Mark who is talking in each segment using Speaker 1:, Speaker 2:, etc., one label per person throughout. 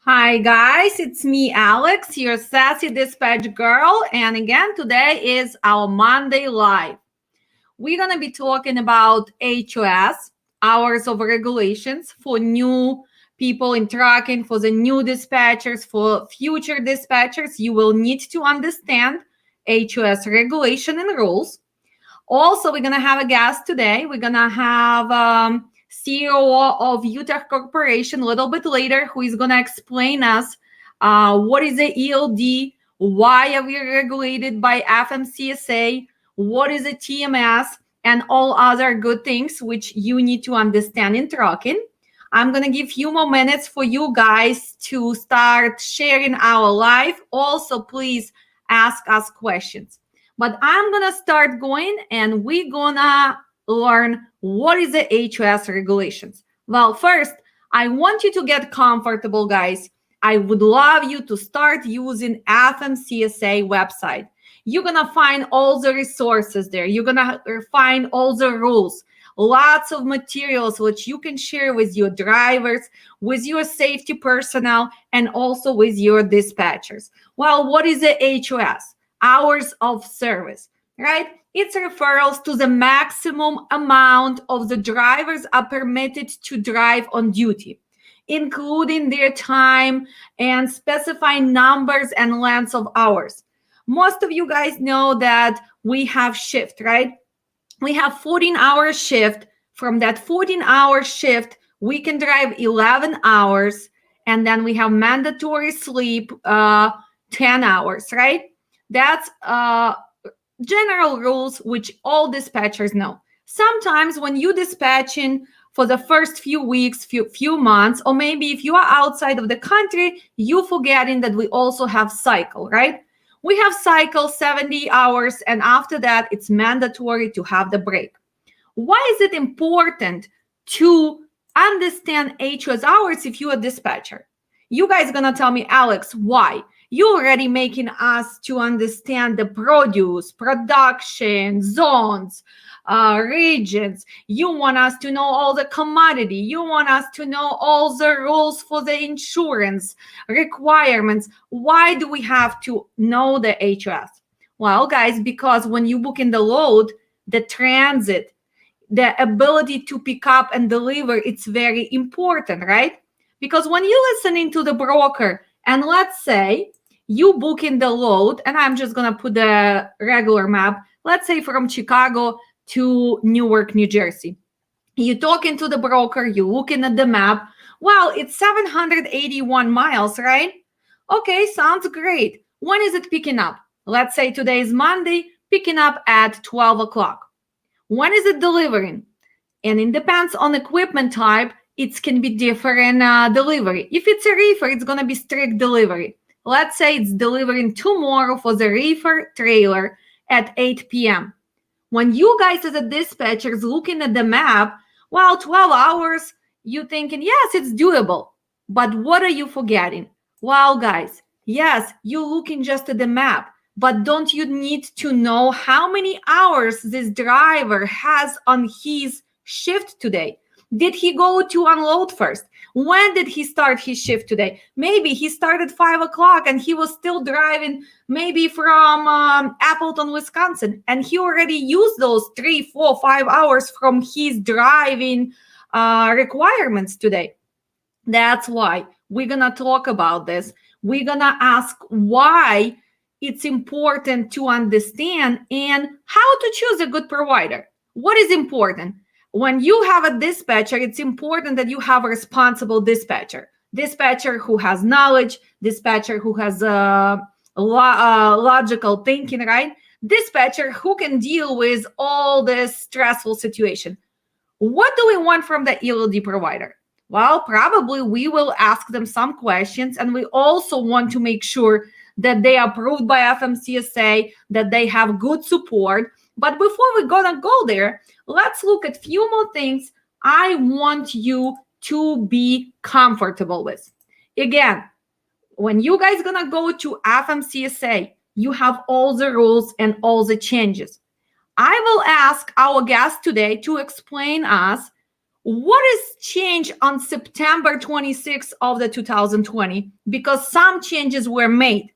Speaker 1: Hi guys, it's me Alex, your sassy dispatch girl, and again today is our Monday live. We're going to be talking about HOS, hours of regulations for new people in trucking, for the new dispatchers, for future dispatchers. You will need to understand HOS regulation and rules. Also, we're going to have a guest today. We're going to have CEO of Utech Corporation a little bit later, who is going to explain us what is the ELD, why are we regulated by fmcsa, what is a TMS, and all other good things which you need to understand in trucking. I'm going to give few more minutes for you guys to start sharing our live. Also, please ask us questions. But I'm going to start going and we're going to learn what is the HOS regulations. Well, first, I want you to get comfortable, guys. I would love you to start using fmcsa website. You're going to find all the resources there. You're going to find all the rules, lots of materials which you can share with your drivers, with your safety personnel, and also with your dispatchers. Well, what is the HOS? Hours of service, right? It's referrals to the maximum amount of the drivers are permitted to drive on duty, including their time and specifying numbers and lengths of hours. Most of you guys know that we have shift, right? We have 14-hour shift. From that 14-hour shift, we can drive 11 hours, and then we have mandatory sleep 10 hours, right? That's general rules which all dispatchers know. Sometimes when you dispatching for the first few weeks, few months, or maybe if you are outside of the country, you forgetting that we also have cycle, right? We have cycle 70 hours, and after that, it's mandatory to have the break. Why is it important to understand HOS hours if you're a dispatcher? You guys gonna tell me, Alex, why? You're already making us to understand the produce, production, zones, regions. You want us to know all the commodity. You want us to know all the rules for the insurance requirements. Why do we have to know the HOS? Well, guys, because when you book in the load, the transit, the ability to pick up and deliver, it's very important, right? Because when you're listening to the broker, and let's say you book in the load, and I'm just going to put the regular map, let's say from Chicago to Newark, New Jersey. You're talking to the broker, you're looking at the map. Well, it's 781 miles, right? Okay, sounds great. When is it picking up? Let's say today is Monday, picking up at 12 o'clock. When is it delivering? And it depends on equipment type. It can be different delivery. If it's a reefer, it's going to be strict delivery. Let's say it's delivering tomorrow for the reefer trailer at 8 p.m. When you guys as a dispatchers looking at the map, well, 12 hours, you're thinking, yes, it's doable. But what are you forgetting? Well, guys, yes, you're looking just at the map. But don't you need to know how many hours this driver has on his shift today? Did he go to unload first? When did he start his shift today? Maybe he started 5 o'clock and he was still driving maybe from Appleton, Wisconsin. And he already used those 3, 4, 5 hours from his driving requirements today. That's why we're going to talk about this. We're going to ask why it's important to understand and how to choose a good provider. What is important? When you have a dispatcher, it's important that you have a responsible dispatcher who has knowledge, dispatcher who has logical thinking, right? Dispatcher who can deal with all this stressful situation. What do we want from the ELD provider? Well, probably we will ask them some questions, and we also want to make sure that they are approved by fmcsa, that they have good support. But before we're gonna go there, let's look at a few more things I want you to be comfortable with. Again, when you guys gonna go to fmcsa, you have all the rules and all the changes. I will ask our guest today to explain us what is changed on September 26th of the 2020? Because some changes were made.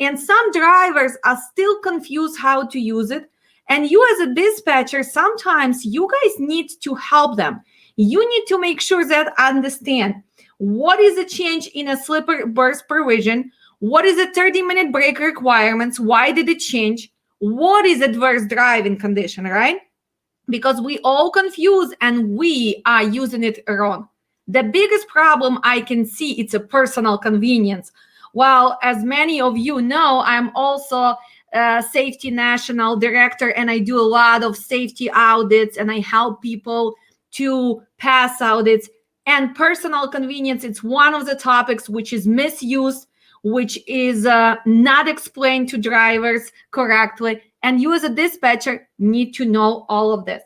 Speaker 1: And some drivers are still confused how to use it. And you as a dispatcher, sometimes you guys need to help them. You need to make sure that understand what is the change in a slipper berth provision, what is the 30-minute break requirements, why did it change, what is adverse driving condition, right? Because we all confuse and we are using it wrong. The biggest problem I can see, it's a personal convenience. Well, as many of you know, I'm also a safety national director, and I do a lot of safety audits, and I help people to pass audits. And personal convenience, it's one of the topics which is misused, which is not explained to drivers correctly. And you as a dispatcher need to know all of this.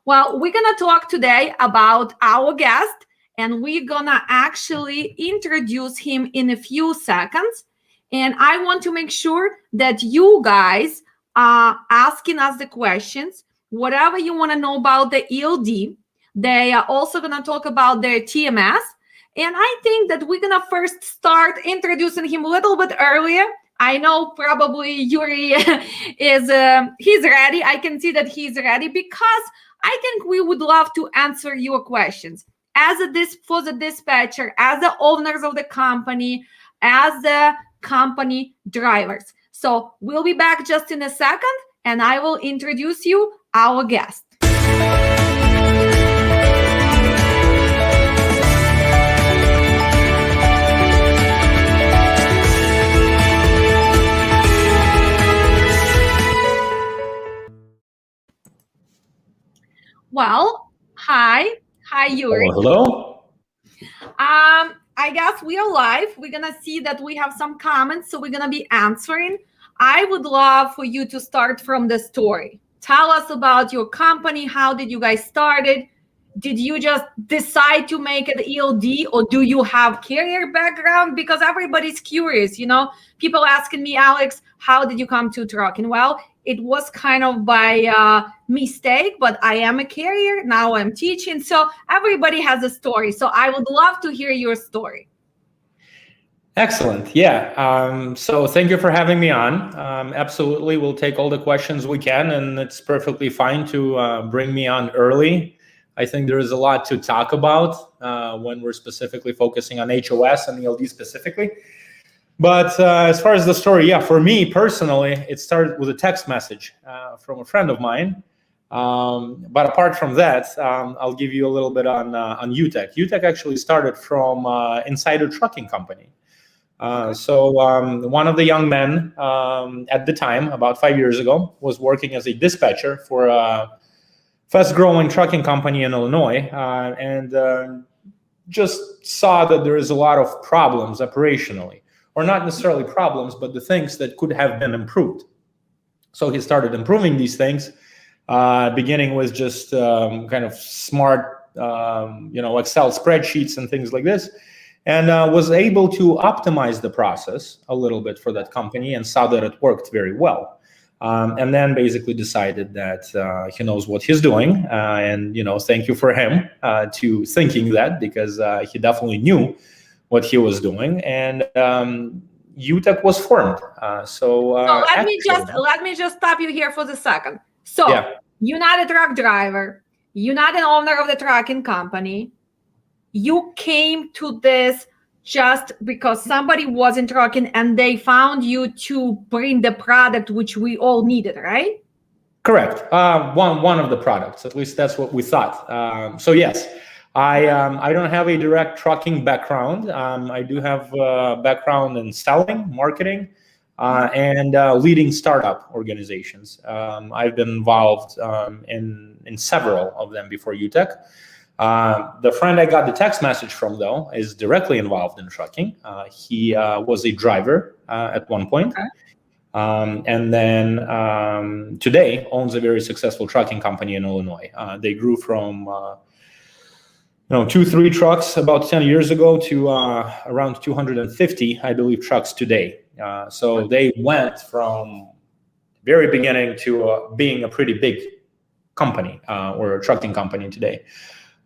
Speaker 1: Well, we're going to talk today about our guest, and we're going to actually introduce him in a few seconds. And I want to make sure that you guys are asking us the questions, whatever you want to know about the ELD. They are also going to talk about their TMS. And I think that we're going to first start introducing him a little bit earlier. I know probably Yuri is he's ready. I can see that he's ready because I think we would love to answer your questions as for the dispatcher, as the owners of the company, as the company drivers. So we'll be back just in a second, and I will introduce you our guest. Well, hi, Yuri.
Speaker 2: Hello.
Speaker 1: I guess we are live. We're gonna see that we have some comments, so we're gonna be answering. I would love for you to start from the story. Tell us about your company. How did you guys start it? Did you just decide to make an ELD, or do you have carrier background? Because everybody's curious, you know. People asking me, Alex, how did you come to trucking? Well, it was kind of by mistake, but I am a carrier. Now I'm teaching. So everybody has a story. So I would love to hear your story.
Speaker 2: Excellent. Yeah. So thank you for having me on. Absolutely. We'll take all the questions we can, and it's perfectly fine to bring me on early. I think there is a lot to talk about when we're specifically focusing on HOS and ELD specifically. But as far as the story, yeah, for me personally, it started with a text message from a friend of mine. But apart from that, I'll give you a little bit on Utech. Utech actually started from inside a trucking company. So one of the young men at the time, about 5 years ago, was working as a dispatcher for a fast-growing trucking company in Illinois, and just saw that there is a lot of problems operationally. Or not necessarily problems, but the things that could have been improved. So he started improving these things, beginning with just kind of smart, Excel spreadsheets and things like this, and was able to optimize the process a little bit for that company and saw that it worked very well. And then basically decided that he knows what he's doing, and thank you for him to thinking that, because he definitely knew what he was doing, and Utech was formed. So
Speaker 1: let me just stop you here for a second. So yeah. You're not a truck driver. You're not an owner of the trucking company. You came to this just because somebody was in trucking and they found you to bring the product which we all needed, right?
Speaker 2: Correct. One of the products, at least that's what we thought. So yes. I don't have a direct trucking background. I do have a background in selling, marketing, and leading startup organizations. I've been involved in several of them before Utech. The friend I got the text message from, though, is directly involved in trucking. He was a driver at one point. Okay. And then today owns a very successful trucking company in Illinois. They grew from 2-3 trucks about 10 years ago to around 250, I believe, trucks today. So they went from very beginning to being a pretty big company or a trucking company today.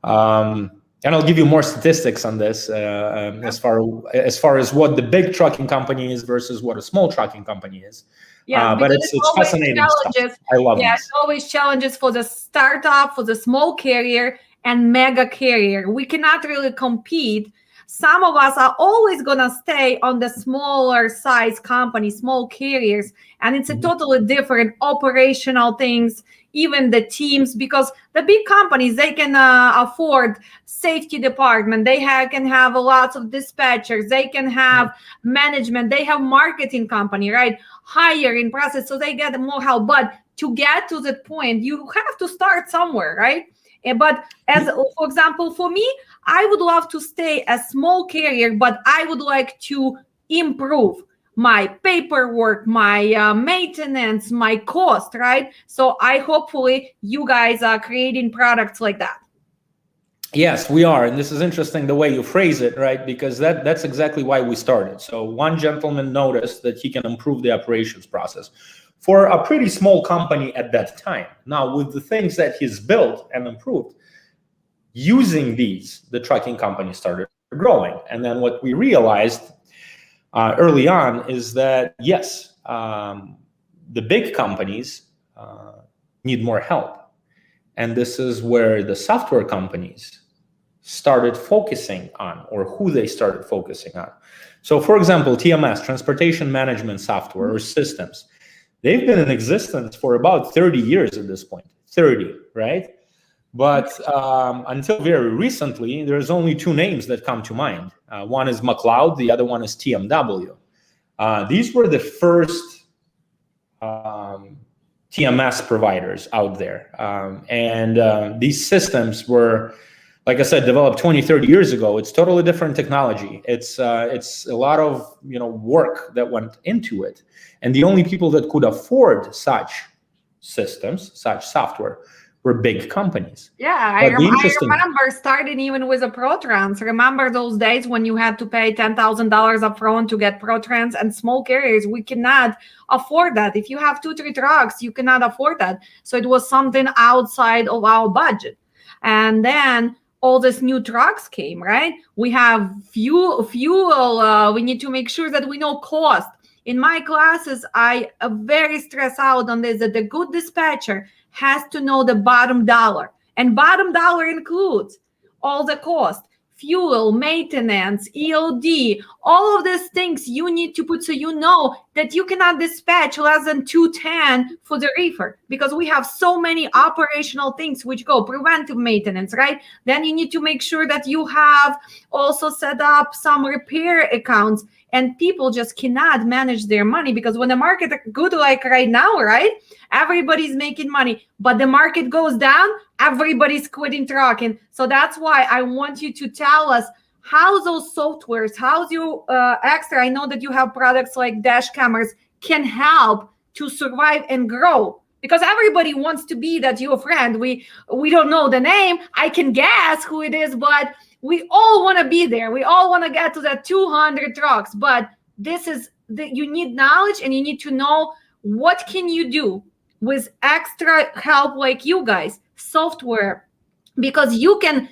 Speaker 2: And I'll give you more statistics on this as far as what the big trucking company is versus what a small trucking company is.
Speaker 1: Yeah,
Speaker 2: but it's fascinating stuff. I love
Speaker 1: Yeah,
Speaker 2: these.
Speaker 1: it's always challenges for the startup, for the small carrier, and mega carrier. We cannot really compete. Some of us are always going to stay on the smaller size companies, small carriers, and it's a totally different operational things, even the teams, because the big companies, they can afford safety department, they can have lots of dispatchers, they can have management, they have marketing company, right? Hiring process, so they get more help. But to get to that point, you have to start somewhere, right? But as for example, for me, I would love to stay a small carrier, but I would like to improve my paperwork, my maintenance, my cost, right? So I hopefully you guys are creating products like that.
Speaker 2: Yes, we are. And this is interesting the way you phrase it, right? Because that's exactly why we started. So one gentleman noticed that he can improve the operations process for a pretty small company at that time. Now, with the things that he's built and improved, using these, the trucking company started growing. And then what we realized early on is that, yes, the big companies need more help. And this is where the software companies started focusing on, or who they started focusing on. So for example, TMS, transportation management software or systems, they've been in existence for about 30 years at this point, 30, right? But until very recently, there's only two names that come to mind. One is McLeod, the other one is TMW. These were the first TMS providers out there. And these systems were, like I said, developed 20, 30 years ago. It's totally different technology. It's a lot of work that went into it. And the only people that could afford such systems, such software, were big companies.
Speaker 1: Yeah, I remember starting even with a ProTrans. Remember those days when you had to pay $10,000 up front to get ProTrans, and small carriers, we cannot afford that. If you have 2-3 trucks, you cannot afford that. So it was something outside of our budget. And then all these new trucks came, right? We have fuel. We need to make sure that we know cost. In my classes, I very stress out on this, that the good dispatcher has to know the bottom dollar. And bottom dollar includes all the cost, fuel, maintenance, ELD, all of these things you need to put, so you know that you cannot dispatch less than 210 for the reefer, because we have so many operational things which go preventive maintenance, right? Then you need to make sure that you have also set up some repair accounts. And people just cannot manage their money, because when the market is good, like right now, right, everybody's making money, but the market goes down, everybody's quitting trucking. So that's why I want you to tell us how those softwares, how's your extra, I know that you have products like dash cameras, can help to survive and grow, because everybody wants to be that your friend. We don't know the name. I can guess who it is, but we all want to be there. We all want to get to that 200 trucks. But this is you need knowledge, and you need to know what can you do with extra help like you guys, software, because you can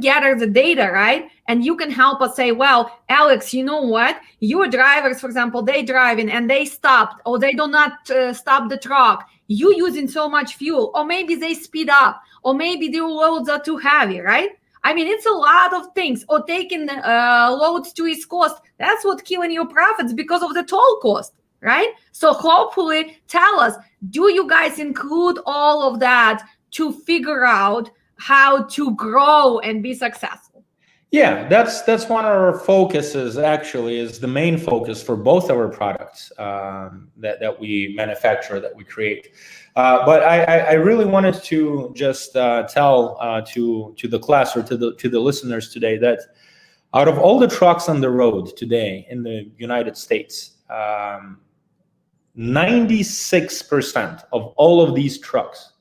Speaker 1: gather the data, right? And you can help us say, well, Alex, you know what? Your drivers, for example, they driving and they stopped, or they do not stop the truck. You using so much fuel, or maybe they speed up, or maybe their loads are too heavy, right? I mean, it's a lot of things. Or taking loads to its cost. That's what killing your profits, because of the toll cost, right? So hopefully tell us, do you guys include all of that to figure out how to grow and be successful?
Speaker 2: Yeah, that's one of our focuses, actually, is the main focus for both our products that we manufacture, that we create. But I really wanted to just tell to the class, or to the listeners today, that out of all the trucks on the road today in the United States, 96% of all of these trucks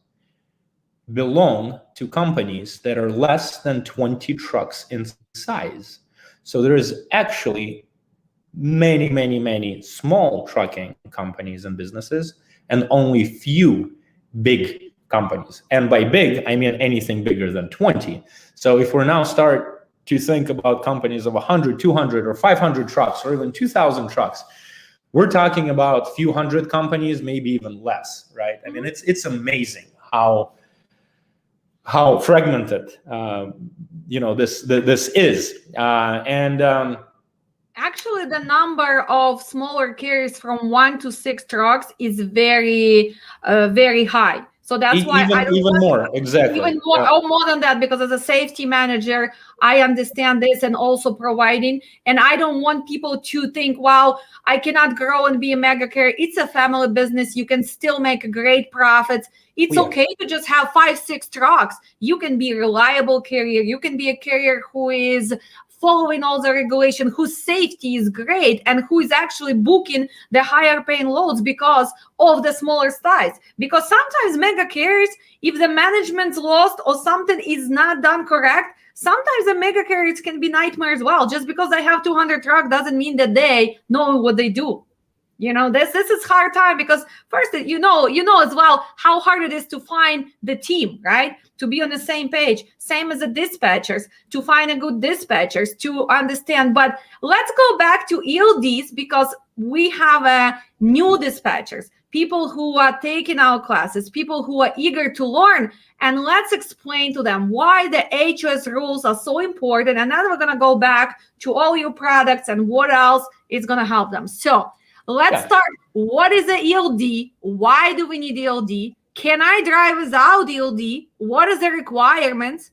Speaker 2: belong to companies that are less than 20 trucks in size. So there is actually many small trucking companies and businesses, and only few big companies. And by big, I mean anything bigger than 20. So if we're now start to think about companies of 100, 200, or 500 trucks, or even 2,000 trucks, we're talking about a few hundred companies, maybe even less, right? I mean, it's amazing how fragmented this is,
Speaker 1: actually, the number of smaller carriers from 1 to 6 trucks is very high. So that's why
Speaker 2: even more, exactly.
Speaker 1: Even more than that, because as a safety manager, I understand this and also providing. And I don't want people to think, wow, I cannot grow and be a mega carrier. It's a family business. You can still make great profits. It's okay to just have 5, 6 trucks. You can be a reliable carrier. You can be a carrier who is following all the regulation, whose safety is great, and who is actually booking the higher paying loads because of the smaller size. Because sometimes mega carriers, if the management's lost or something is not done correct, sometimes the mega carriers can be nightmare as well. Just because they have 200 trucks doesn't mean that they know what they do. This is hard time, because first, you know as well how hard it is to find the team, right? To be on the same page, same as the dispatchers, to find a good dispatchers, to understand. But let's go back to ELDs, because we have a new dispatchers, people who are taking our classes, people who are eager to learn. And let's explain to them why the HOS rules are so important. And then we're going to go back to all your products and what else is going to help them. So let's start. What is the ELD? Why do we need ELD? Can I drive without ELD? What is the requirements?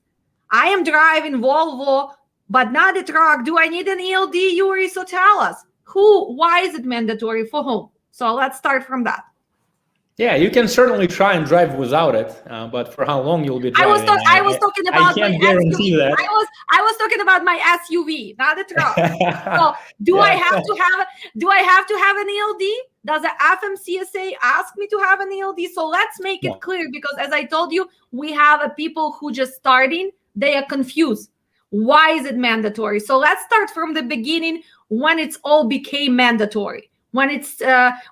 Speaker 1: I am driving Volvo, but not a truck. Do I need an ELD, Yuri? So tell us. Why is it mandatory for whom? So let's start from that.
Speaker 3: Yeah, you can certainly try and drive without it, but for how long you'll be driving?
Speaker 1: I was talking about
Speaker 3: I can't guarantee that.
Speaker 1: I was talking about my SUV, not a truck. So do I have to have an ELD? Does the FMCSA ask me to have an ELD? So let's make it clear, because as I told you, we have people who just starting, they are confused. Why is it mandatory? So let's start from the beginning, when it's all became mandatory. When it's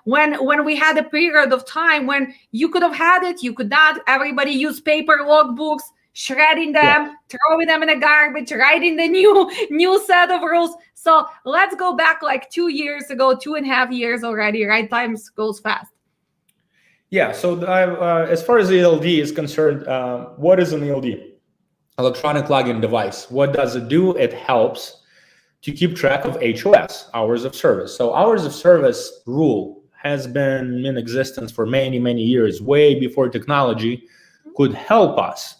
Speaker 1: when we had a period of time when you could have had it, you could not. Everybody used paper logbooks, shredding them, throwing them in the garbage, writing the new set of rules. So let's go back like 2 years ago, 2.5 years already, right? Time goes fast.
Speaker 3: Yeah. So as far as the ELD is concerned, what is an ELD? Electronic login device. What does it do? It helps to keep track of HOS, hours of service. So hours of service rule has been in existence for many, many years, way before technology could help us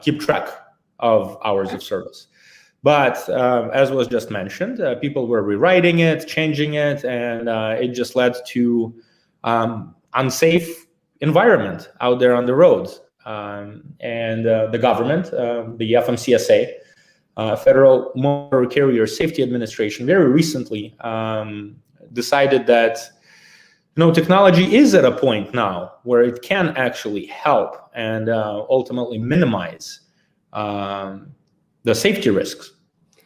Speaker 3: keep track of hours of service. But as was just mentioned, people were rewriting it, changing it, and it just led to unsafe environment out there on the roads. And the government, the FMCSA, Federal Motor Carrier Safety Administration, very recently decided that technology is at a point now where it can actually help and ultimately minimize the safety risks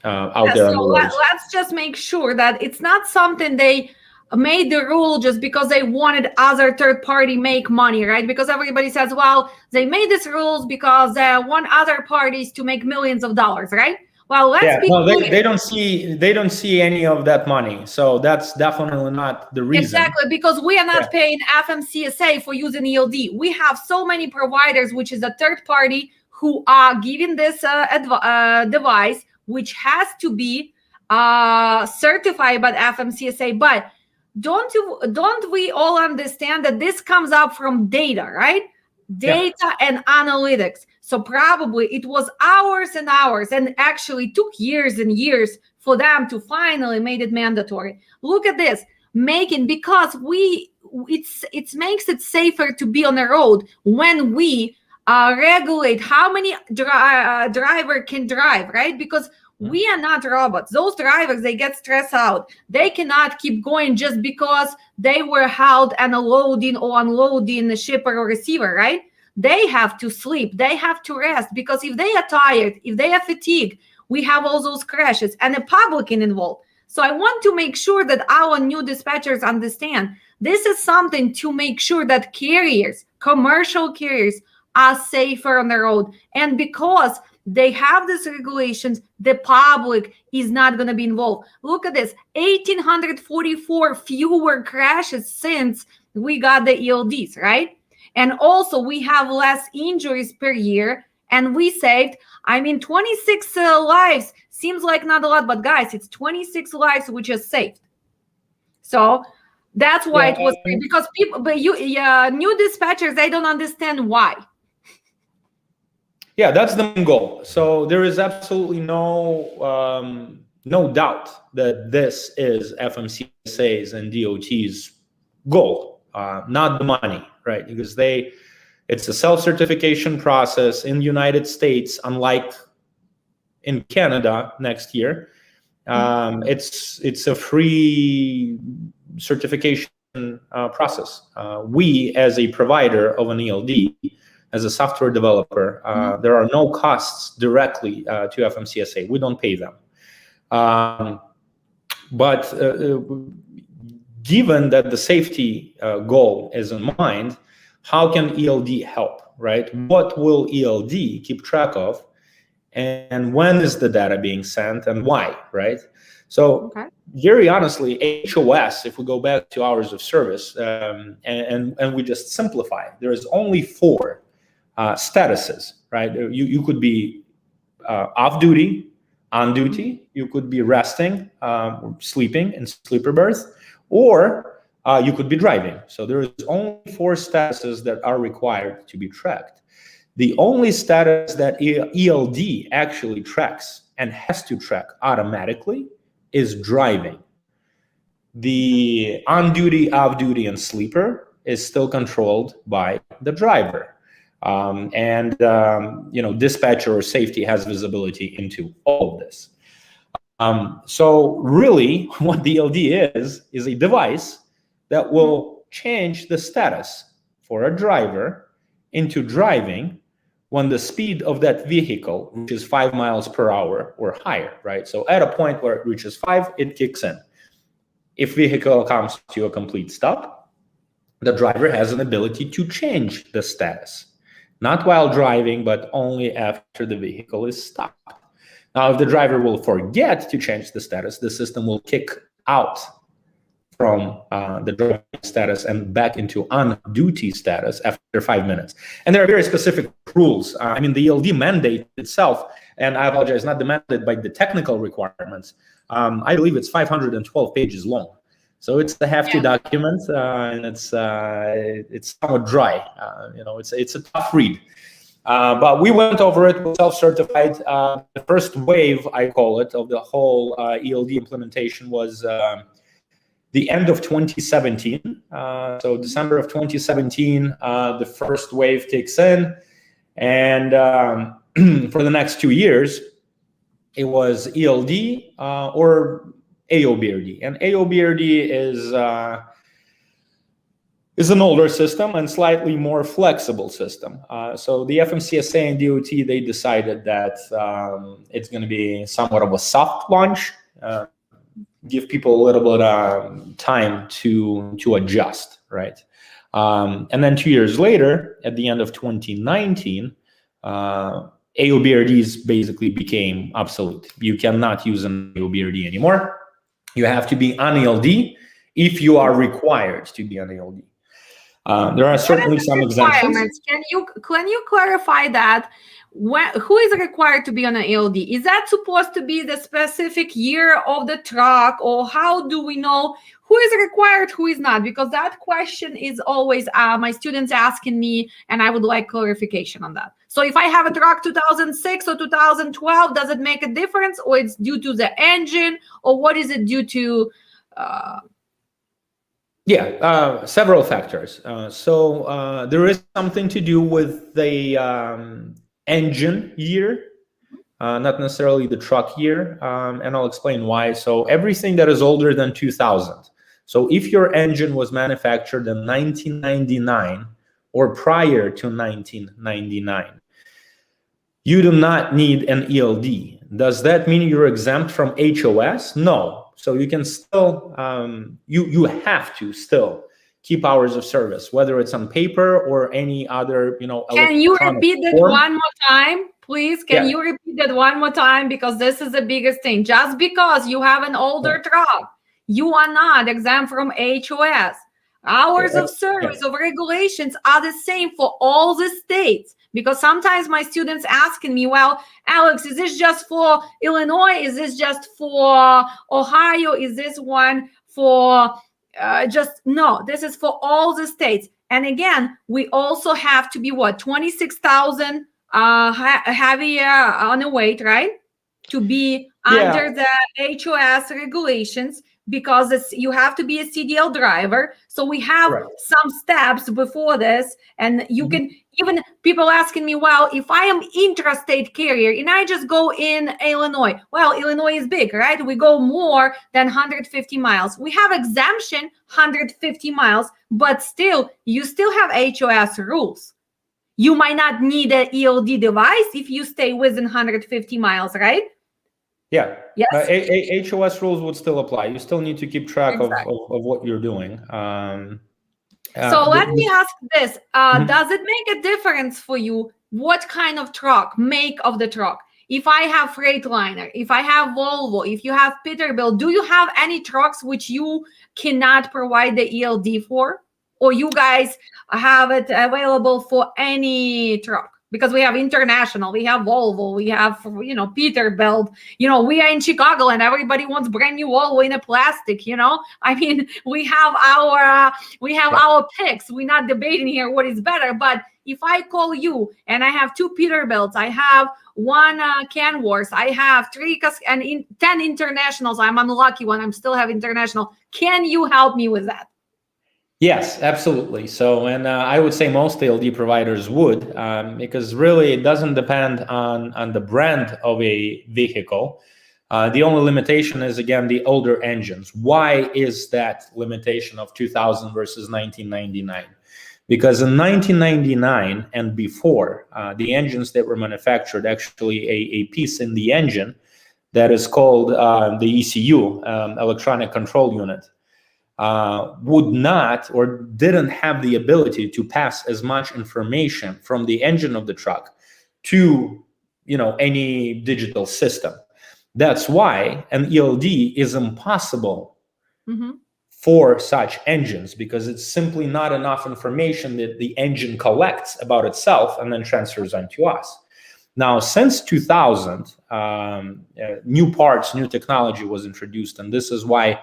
Speaker 3: out there on the roads.
Speaker 1: Let's just make sure that it's not something they made the rule just because they wanted other third party make money, right? Because everybody says, well, they made these rules because they want other parties to make millions of dollars, right? Well, let's be clear.
Speaker 3: They don't see any of that money. So that's definitely not the reason.
Speaker 1: Exactly, because we are not paying FMCSA for using ELD. We have so many providers, which is a third party, who are giving this device, which has to be certified by FMCSA. But don't we all understand that this comes up from data, right? Data and analytics. So probably it was hours and hours, and actually took years and years for them to finally made it mandatory. Look at this, because it makes it safer to be on the road when we regulate how many driver can drive, right? Because we are not robots. Those drivers, they get stressed out. They cannot keep going just because they were held and loading or unloading the shipper or receiver, right? They have to sleep. They have to rest, because if they are tired, if they are fatigued, we have all those crashes and the public involved. So I want to make sure that our new dispatchers understand This is something to make sure that carriers, commercial carriers, are safer on the road. And because they have these regulations, the public is not going to be involved. Look at this, 1,844 fewer crashes since we got the ELDs, right? And also we have less injuries per year, and we saved, 26 lives. Seems like not a lot, but guys, it's 26 lives which is saved. So that's why it was, because people, but new dispatchers, they don't understand why.
Speaker 3: Yeah, that's the main goal. So there is absolutely no doubt that this is FMCSA's and DOT's goal, not the money, right? Because it's a self-certification process in the United States, unlike in Canada next year. It's a free certification process. We, as a provider of an ELD, as a software developer, there are no costs directly to FMCSA. We don't pay them. But given that the safety goal is in mind, how can ELD help, right? What will ELD keep track of? And when is the data being sent and why, right? So very honestly, HOS, if we go back to hours of service and we just simplify, there is only 4 statuses, right? You could be off duty, on duty, you could be resting, sleeping in sleeper berth, or you could be driving. So there is only 4 statuses that are required to be tracked. The only status that ELD actually tracks and has to track automatically is driving. The on duty, off duty, and sleeper is still controlled by the driver. Dispatcher or safety has visibility into all of this. So really what the ELD is a device that will change the status for a driver into driving when the speed of that vehicle reaches 5 miles per hour or higher, right? So at a point where it reaches 5, it kicks in. If vehicle comes to a complete stop, the driver has an ability to change the status. Not while driving, but only after the vehicle is stopped. Now, if the driver will forget to change the status, the system will kick out from the driving status and back into on-duty status after 5 minutes. And there are very specific rules. The ELD mandate itself, and I apologize, not demanded by the technical requirements. I believe it's 512 pages long. So it's a hefty document, and it's somewhat dry. It's a tough read. But we went over it, self-certified. The first wave, I call it, of the whole ELD implementation was the end of 2017. So December of 2017, the first wave kicks in. And for the next 2 years, it was ELD or AOBRD. And AOBRD is an older system and slightly more flexible system. So the FMCSA and DOT, they decided that it's going to be somewhat of a soft launch, give people a little bit of time to adjust, right? And then 2 years later, at the end of 2019, AOBRDs basically became obsolete. You cannot use an AOBRD anymore. You have to be on ELD if you are required to be on ELD. There are certainly some exemptions.
Speaker 1: Can you clarify that? Who is required to be on an ELD? Is that supposed to be the specific year of the truck, or how do we know who is required, who is not? Because that question is always my students asking me, and I would like clarification on that. So if I have a truck 2006 or 2012, does it make a difference, or it's due to the engine, or what is it due to?
Speaker 3: Several factors. So there is something to do with the engine year, not necessarily the truck year, and I'll explain why. So everything that is older than 2000. So if your engine was manufactured in 1999 or prior to 1999, you do not need an ELD. Does that mean you're exempt from HOS? No. So you can still, you have to still keep hours of service, whether it's on paper or any other,
Speaker 1: Can you
Speaker 3: electronic
Speaker 1: repeat that
Speaker 3: form.
Speaker 1: one more time, please? Can you repeat that one more time? Because this is the biggest thing. Just because you have an older truck, you are not exempt from HOS. Hours of service of regulations are the same for all the states. Because sometimes my students asking me, well, Alex, is this just for Illinois? Is this just for Ohio? Is this one for no, this is for all the states. And again, we also have to be 26,000 heavier on the weight, right? To be under the HOS regulations, because you have to be a CDL driver. So we have some steps before this, and you can even people asking me, well, if I am interstate carrier and I just go in Illinois, well, Illinois is big, right? We go more than 150 miles. We have exemption 150 miles, but still, you still have HOS rules. You might not need an ELD device if you stay within 150 miles, right?
Speaker 3: Yeah.
Speaker 1: Yes.
Speaker 3: HOS rules would still apply. You still need to keep track of what you're doing.
Speaker 1: So let me ask this. Does it make a difference for you what kind of truck, make of the truck? If I have Freightliner, if I have Volvo, if you have Peterbilt, do you have any trucks which you cannot provide the ELD for? Or you guys have it available for any truck? Because we have international, we have Volvo, we have, Peterbilt, we are in Chicago and everybody wants brand new Volvo in a plastic, I mean, we have our picks. We're not debating here what is better, but if I call you and I have 2 Peterbilts, I have 1 Canvas, I have 3 and 10 internationals, I'm unlucky when I'm still have international. Can you help me with that?
Speaker 3: Yes, absolutely. So, and I would say most ELD providers would, because really it doesn't depend on the brand of a vehicle. The only limitation is, again, the older engines. Why is that limitation of 2000 versus 1999? Because in 1999 and before, the engines that were manufactured, actually a piece in the engine that is called the ECU, electronic control unit, would not or didn't have the ability to pass as much information from the engine of the truck to any digital system. That's why an ELD is impossible for such engines, because it's simply not enough information that the engine collects about itself and then transfers onto us. Now, since 2000, new parts, new technology was introduced, and this is why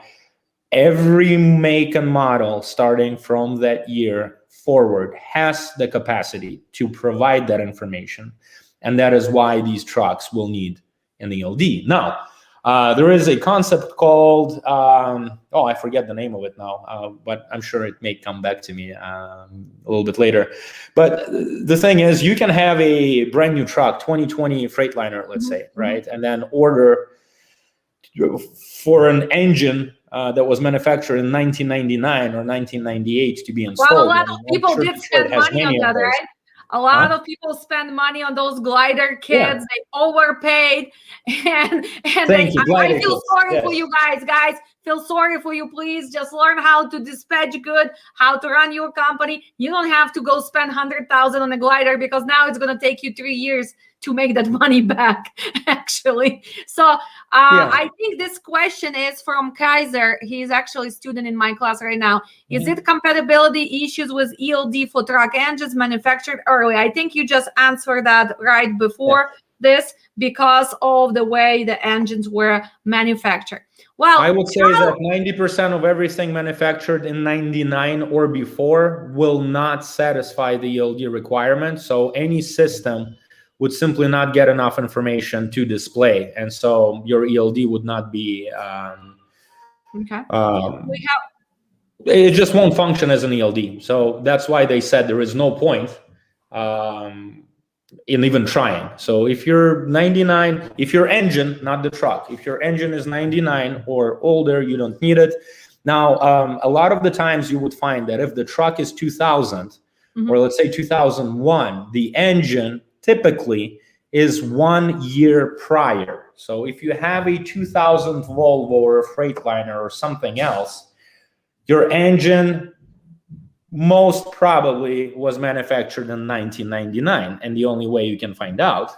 Speaker 3: every make and model starting from that year forward has the capacity to provide that information. And that is why these trucks will need an ELD. Now, there is a concept called, I forget the name of it now, but I'm sure it may come back to me a little bit later. But the thing is, you can have a brand new truck, 2020 Freightliner, let's say, right? And then order for an engine that was manufactured in 1999 or 1998 to be installed.
Speaker 1: Well, a lot of people did spend money on that, right? A lot of people spend money on those glider kits. They overpaid, and I feel sorry for you guys. Guys, feel sorry for you. Please just learn how to dispatch good, how to run your company. You don't have to go spend 100,000 on a glider, because now it's going to take you 3 years to make that money back, actually. So I think this question is from Kaiser. He's actually a student in my class right now. Is it compatibility issues with ELD for truck engines manufactured early? I think you just answered that right before this, because of the way the engines were manufactured. Well,
Speaker 3: I would say that 90% of everything manufactured in 99 or before will not satisfy the ELD requirement. So any system would simply not get enough information to display, and so your ELD would not be. It just won't function as an ELD. So that's why they said there is no point in even trying. So if you're 99, if your engine, not the truck, if your engine is 99 or older, you don't need it. Now, a lot of the times you would find that if the truck is 2000 or let's say 2001, the engine typically is 1 year prior. So if you have a 2000 Volvo or a Freightliner or something else, your engine
Speaker 2: most probably was manufactured in 1999, and the only way you can find out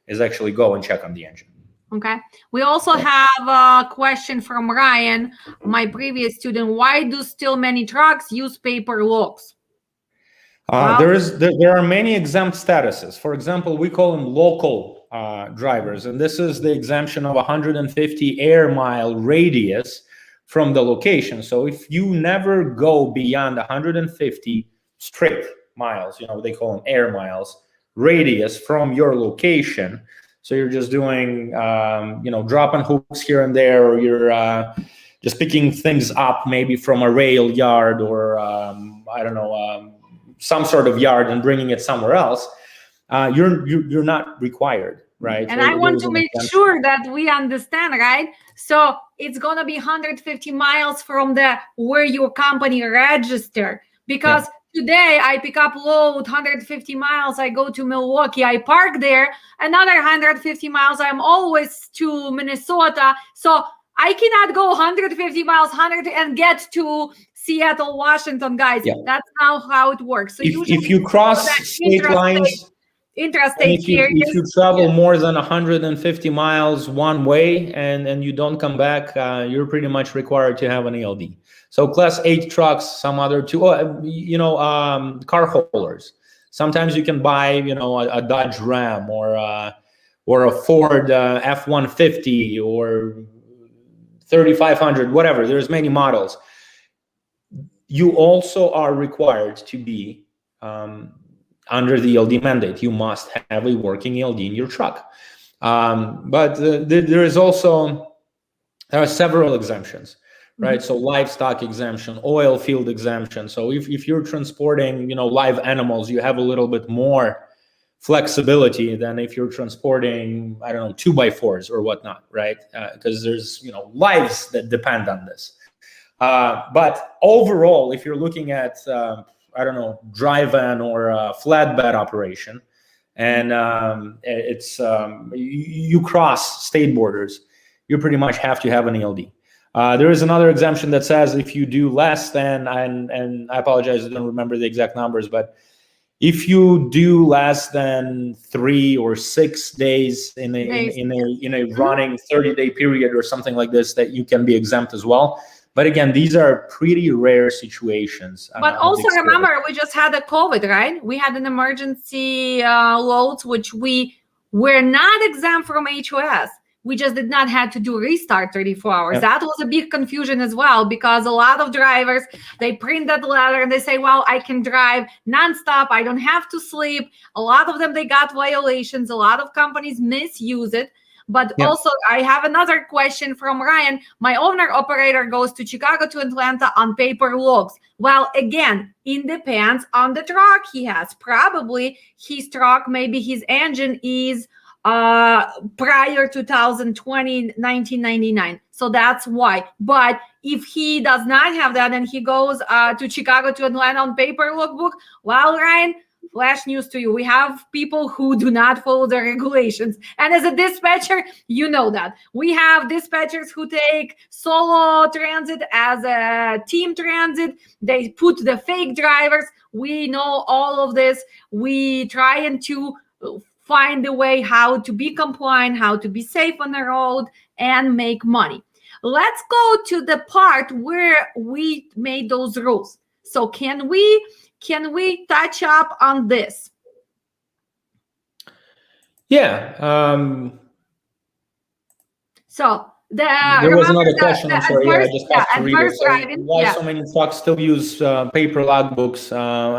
Speaker 2: is actually go and check on the engine.
Speaker 1: Okay. We also have a question from Ryan, my previous student. Why do still many trucks use paper logs?
Speaker 2: There are many exempt statuses. For example, we call them local drivers, and this is the exemption of 150 air mile radius from the location. So if you never go beyond 150 straight miles, they call them air miles, radius from your location. So you're just doing, dropping hooks here and there, or you're just picking things up maybe from a rail yard or, some sort of yard and bringing it somewhere else. You're not required, right?
Speaker 1: And I want to make sure that we understand, right? So it's going to be 150 miles from where your company registered, because today I pick up load 150 miles, I go to Milwaukee, I park there, another 150 miles, I'm always to Minnesota. So I cannot go 150 miles, and get to Seattle, Washington, guys. That's not how it works. So
Speaker 2: if you cross state lines,
Speaker 1: interstate here.
Speaker 2: If you travel more than 150 miles one way and you don't come back, you're pretty much required to have an ELD. So Class 8 trucks, some other car haulers. Sometimes you can buy, a Dodge Ram or a Ford F-150 or 3500, whatever. There's many models. You also are required to be under the ELD mandate. You must have a working ELD in your truck. But there are several exemptions, right? So livestock exemption, oil field exemption. So if you're transporting, live animals, you have a little bit more flexibility than if you're transporting, 2x4s or whatnot, right? Because there's, lives that depend on this. But overall, if you're looking at, dry van or a flatbed operation, and it's you cross state borders, you pretty much have to have an ELD. There is another exemption that says if you do less than, and I apologize, I don't remember the exact numbers, but if you do less than 3 or 6 days in a running 30-day period or something like this, that you can be exempt as well. But again, these are pretty rare situations.
Speaker 1: But also remember, we just had a COVID, right? We had an emergency loads, which we were not exempt from HOS. We just did not have to do restart 34 hours. Yeah. That was a big confusion as well, because a lot of drivers, they print that letter and they say, well, I can drive nonstop. I don't have to sleep. A lot of them, they got violations. A lot of companies misuse it. But also, I have another question from Ryan. My owner-operator goes to Chicago to Atlanta on paper logs. Well, again, it depends on the truck he has. Probably his truck, maybe his engine is prior 2020, 1999. So that's why. But if he does not have that and he goes to Chicago to Atlanta on paper logbook, well, Ryan, flash news to you. We have people who do not follow the regulations. And as a dispatcher, you know that. We have dispatchers who take solo transit as a team transit. They put the fake drivers. We know all of this. We try to find a way how to be compliant, how to be safe on the road and make money. Let's go to the part where we made those rules. So can we touch up on this?
Speaker 2: Yeah.
Speaker 1: So
Speaker 2: there was another question. I'm sorry. I just have to read it. Why so many trucks still use paper logbooks?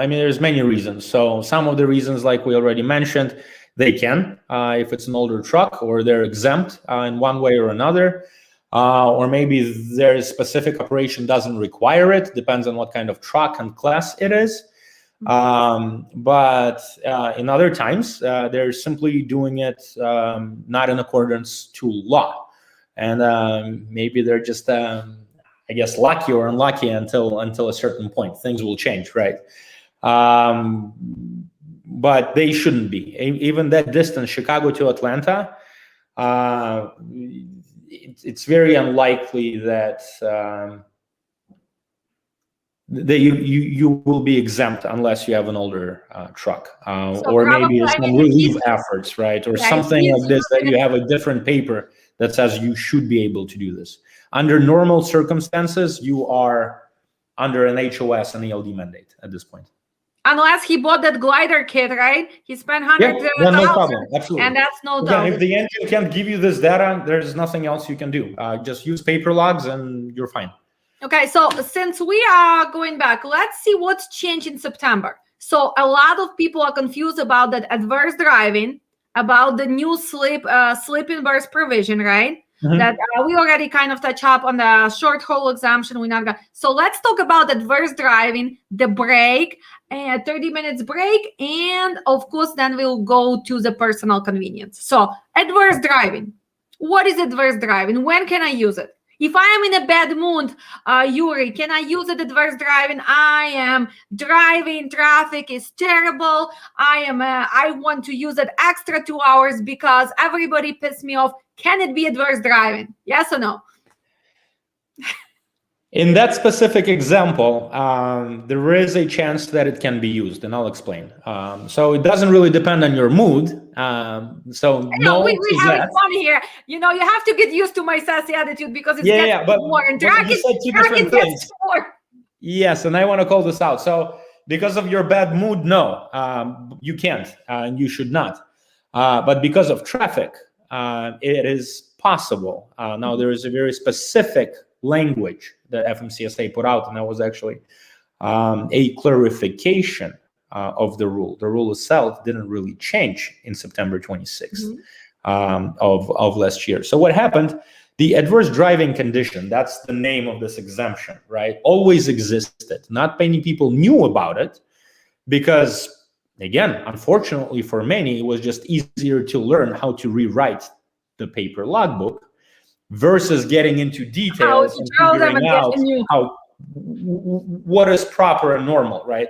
Speaker 2: There's many reasons. So some of the reasons, like we already mentioned, they can, if it's an older truck, or they're exempt in one way or another. Or maybe their specific operation doesn't require it. Depends on what kind of truck and class it is. But in other times, they're simply doing it not in accordance to law. And maybe they're just, lucky or unlucky until a certain point. Things will change, right? But they shouldn't be. Even that distance, Chicago to Atlanta, it's very unlikely that you will be exempt unless you have an older truck,
Speaker 1: So
Speaker 2: or maybe
Speaker 1: probably, I
Speaker 2: some
Speaker 1: mean,
Speaker 2: relief efforts, right, or
Speaker 1: yeah,
Speaker 2: something
Speaker 1: he's
Speaker 2: like this, that you have a different paper that says you should be able to do this. Under normal circumstances, you are under an HOS and ELD mandate at this point.
Speaker 1: Unless he bought that glider kit, right? He spent
Speaker 2: Yeah,
Speaker 1: 100,000,
Speaker 2: then no problem. Absolutely.
Speaker 1: and that's no
Speaker 2: Again,
Speaker 1: doubt.
Speaker 2: if the engine can't give you this data, there's nothing else you can do. Just use paper logs and you're fine.
Speaker 1: Okay, so since we are going back, let's see what's changed in September. So a lot of people are confused about that adverse driving, about the new slip in berth provision, right?
Speaker 2: Mhm.
Speaker 1: That we already kind of touch up on the short haul exemption. We're not gonna. So let's talk about adverse driving, the break, 30 minutes break, and of course, then we'll go to the personal convenience. So adverse driving. What is adverse driving? When can I use it? If I am in a bad mood, Yuri, can I use it adverse driving? I am driving, traffic is terrible. I want to use it extra 2 hours because everybody pissed me off. Can it be adverse driving? Yes or no?
Speaker 2: In that specific example, there is a chance that it can be used, and I'll explain. So it doesn't really depend on your mood. So no,
Speaker 1: we having fun here. You know, you have to get used to my sassy attitude because it's getting more. And Draken gets more.
Speaker 2: Yes, and I want to call this out. So because of your bad mood, no, you can't, and you should not. But because of traffic, it is possible. Now, there is a very specific language that FMCSA put out, and that was actually a clarification of the rule. The rule itself didn't really change in September 26th of last year. So what happened? The adverse driving condition, that's the name of this exemption, right? Always existed. Not many people knew about it because, again, unfortunately for many, it was just easier to learn how to rewrite the paper logbook versus getting into details and figuring out what is proper and normal, right?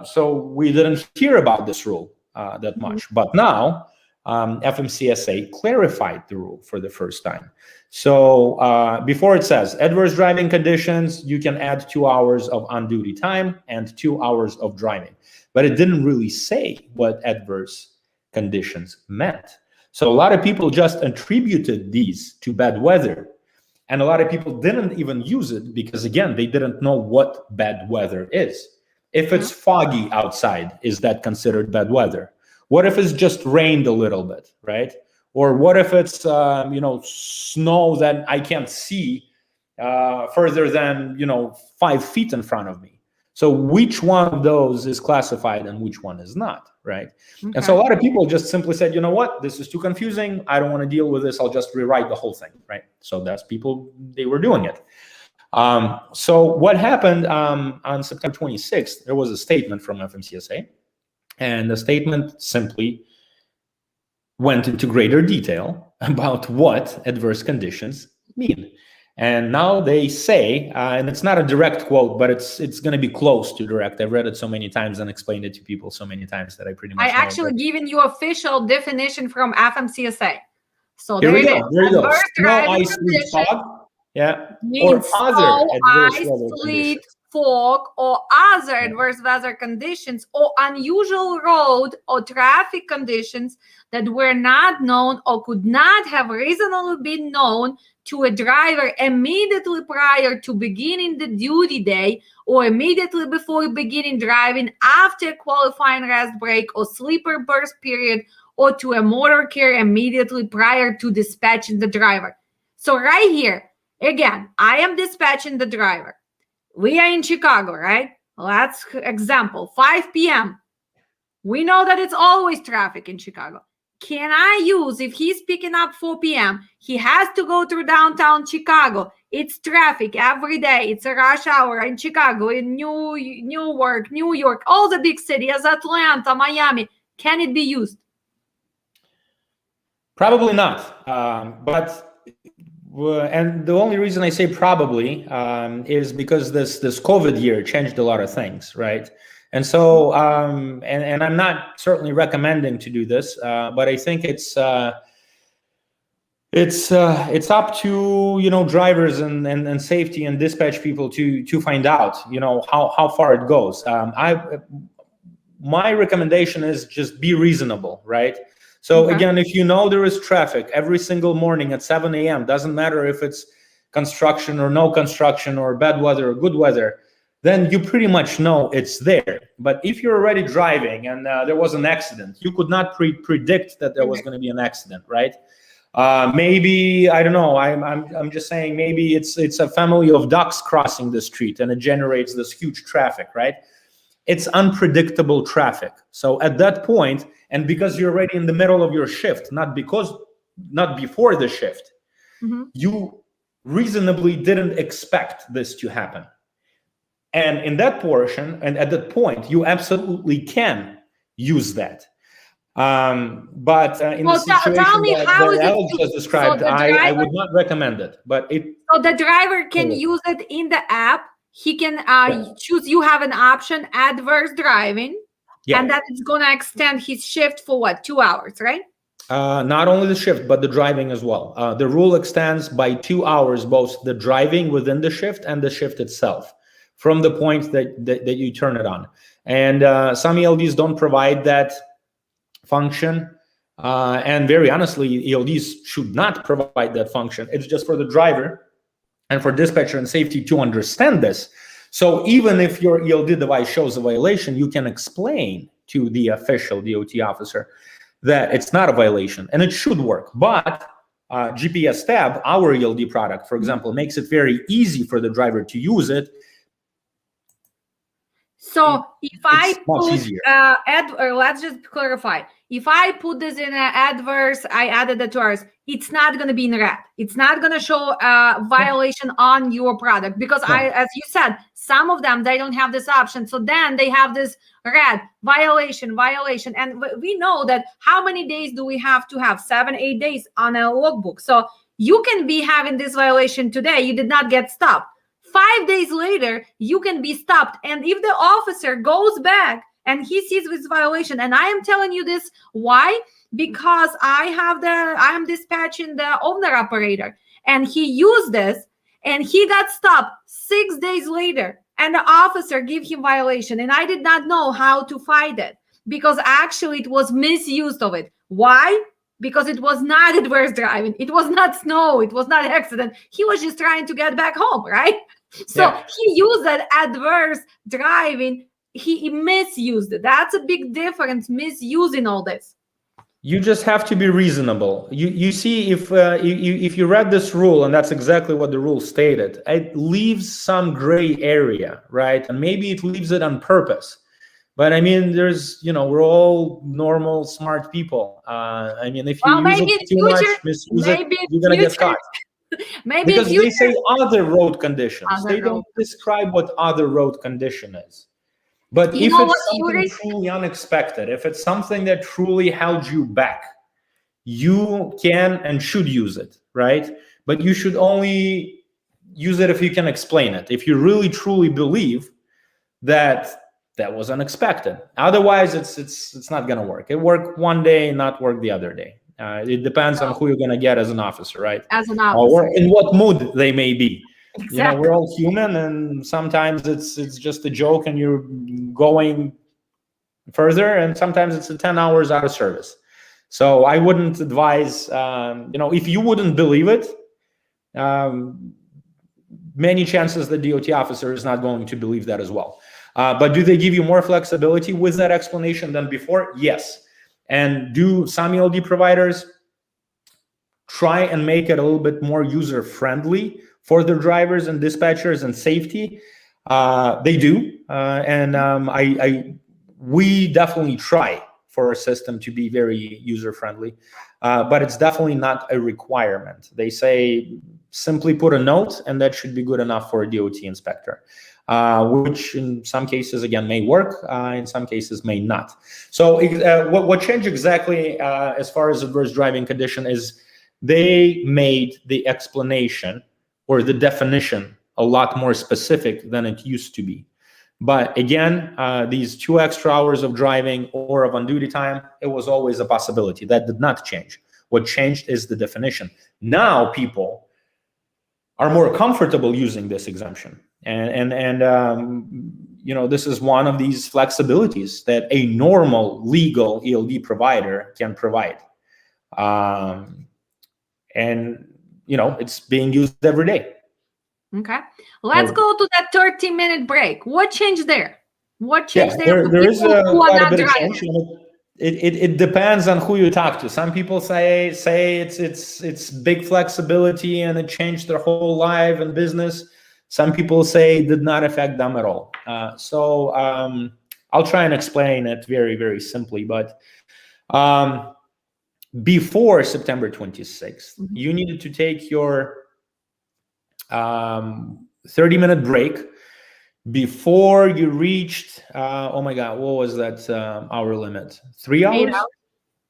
Speaker 2: So we didn't hear about this rule that much, but now FMCSA clarified the rule for the first time. So before it says adverse driving conditions, you can add 2 hours of on-duty time and 2 hours of driving, but it didn't really say what adverse conditions meant. So a lot of people just attributed these to bad weather, and a lot of people didn't even use it because, again, they didn't know what bad weather is. If it's foggy outside, is that considered bad weather? What if it's just rained a little bit, right? Or what if it's snow that I can't see further than 5 feet in front of me? So which one of those is classified and which one is not, right? Okay. And so a lot of people just simply said, you know what, this is too confusing. I don't want to deal with this. I'll just rewrite the whole thing, right? So that's people, they were doing it. So what happened on September 26th, there was a statement from FMCSA, and the statement simply went into greater detail about what adverse conditions mean. And now they say, and it's not a direct quote, but it's going to be close to direct. I've read it so many times and explained it to people so many times that I pretty much know.
Speaker 1: Actually given you official definition from FMCSA. So
Speaker 2: here we go. There you go. Snow, ice, sleet, fog. Yeah.
Speaker 1: Or other adverse weather conditions. Fog or other adverse weather conditions or unusual road or traffic conditions that were not known or could not have reasonably been known to a driver immediately prior to beginning the duty day or immediately before beginning driving after qualifying rest break or sleeper berth period or to a motor carrier immediately prior to dispatching the driver. So right here, again, I am dispatching the driver. We are in Chicago, right? Let's example, 5 p.m. We know that it's always traffic in Chicago. Can I use, if he's picking up 4 p.m., he has to go through downtown Chicago. It's traffic every day. It's a rush hour in Chicago, in Newark, New York, all the big cities, Atlanta, Miami. Can it be used?
Speaker 2: Probably not. And the only reason I say probably is because this COVID year changed a lot of things, right? And so, and I'm not certainly recommending to do this, but I think it's It's up to drivers and safety and dispatch people to find out how far it goes. My recommendation is just be reasonable, right? So again, if there is traffic every single morning at 7 a.m., doesn't matter if it's construction or no construction or bad weather or good weather, then you pretty much know it's there. But if you're already driving and there was an accident, you could not predict that there was going to be an accident, right? Maybe, I don't know, I'm just saying, maybe it's a family of ducks crossing the street and it generates this huge traffic, right? It's unpredictable traffic. So at that point, and because you're already in the middle of your shift, not before the shift, you reasonably didn't expect this to happen. And in that portion, and at that point, you absolutely can use that. But in the situation that Alex just described, I would not recommend it. But
Speaker 1: so the driver can use it in the app. He can choose. You have an option, adverse driving, and that is going to extend his shift for what, 2 hours, right?
Speaker 2: Not only the shift, but the driving as well. The rule extends by 2 hours, both the driving within the shift and the shift itself, from the point that you turn it on. And some ELDs don't provide that function, and very honestly, ELDs should not provide that function. It's just for the driver and for dispatcher and safety to understand this. So even if your ELD device shows a violation, you can explain to the official DOT officer that it's not a violation and it should work. But GPS tab, our ELD product, for example, makes it very easy for the driver to use it.
Speaker 1: So if I put, let's just clarify. If I put this in an adverse, I added it to ours, it's not going to be in red. It's not going to show a violation on your product because as you said, some of them, they don't have this option. So then they have this red violation. And we know that how many days do we have to have? 7-8 days on a logbook. So you can be having this violation today. You did not get stopped. 5 days later, you can be stopped. And if the officer goes back and he sees this violation, and I am telling you this, why? Because I am dispatching the owner operator, and he used this, and he got stopped 6 days later, and the officer gave him violation, and I did not know how to fight it because actually it was misuse of it. Why? Because it was not adverse driving. It was not snow. It was not accident. He was just trying to get back home, right? So he used that adverse driving. He misused it. That's a big difference, misusing all this.
Speaker 2: You just have to be reasonable. You see, if you read this rule, and that's exactly what the rule stated, it leaves some gray area, right? And maybe it leaves it on purpose. But I mean, there's, we're all normal, smart people. I mean, if you use it too much, misuse it, you're going to get caught.
Speaker 1: Maybe
Speaker 2: because they say other road conditions. They don't describe what other road condition is. But if it's something truly unexpected, if it's something that truly held you back, you can and should use it, right? But you should only use it if you can explain it. If you really truly believe that was unexpected. Otherwise, it's not going to work. It worked one day, not work the other day. It depends on who you're going to get as an officer, right?
Speaker 1: As an officer.
Speaker 2: Or in what mood they may be.
Speaker 1: Exactly.
Speaker 2: We're all human, and sometimes it's just a joke and you're going further, and sometimes it's 10 hours out of service. So I wouldn't advise, if you wouldn't believe it, many chances the DOT officer is not going to believe that as well. But do they give you more flexibility with that explanation than before? Yes. And do some ELD providers try and make it a little bit more user-friendly for their drivers and dispatchers and safety? They do. We definitely try for a system to be very user-friendly, but it's definitely not a requirement. They say simply put a note, and that should be good enough for a DOT inspector. Which in some cases, again, may work, in some cases may not. So what changed exactly as far as adverse driving condition is they made the explanation or the definition a lot more specific than it used to be. But again, these 2 extra hours of driving or of on-duty time, it was always a possibility. That did not change. What changed is the definition. Now people are more comfortable using this exemption. And you know, this is one of these flexibilities that a normal legal ELD provider can provide. And you know, it's being used every day.
Speaker 1: Okay, let's go to that 30-minute break. What changed there? What changed there?
Speaker 2: There is quite a bit of change. It depends on who you talk to. Some people say it's big flexibility and it changed their whole life and business. Some people say it did not affect them at all. So I'll try and explain it very, very simply. But before September 26th, you needed to take your 30-minute break before you reached, oh my God, what was that hour limit? 3 hours?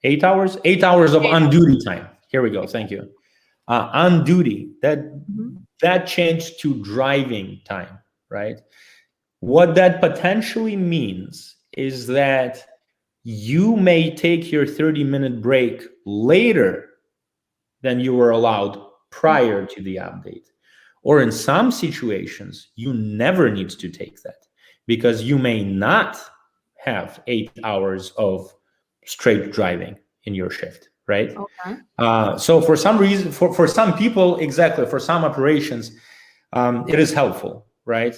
Speaker 2: 8 hours? 8 hours of on-duty time. Here we go. Thank you. On duty, that changed to driving time, right? What that potentially means is that you may take your 30-minute break later than you were allowed prior to the update. Or in some situations, you never need to take that because you may not have 8 hours of straight driving in your shift, right?
Speaker 1: Okay.
Speaker 2: So for some reason, for some people, exactly, for some operations, it is helpful, right?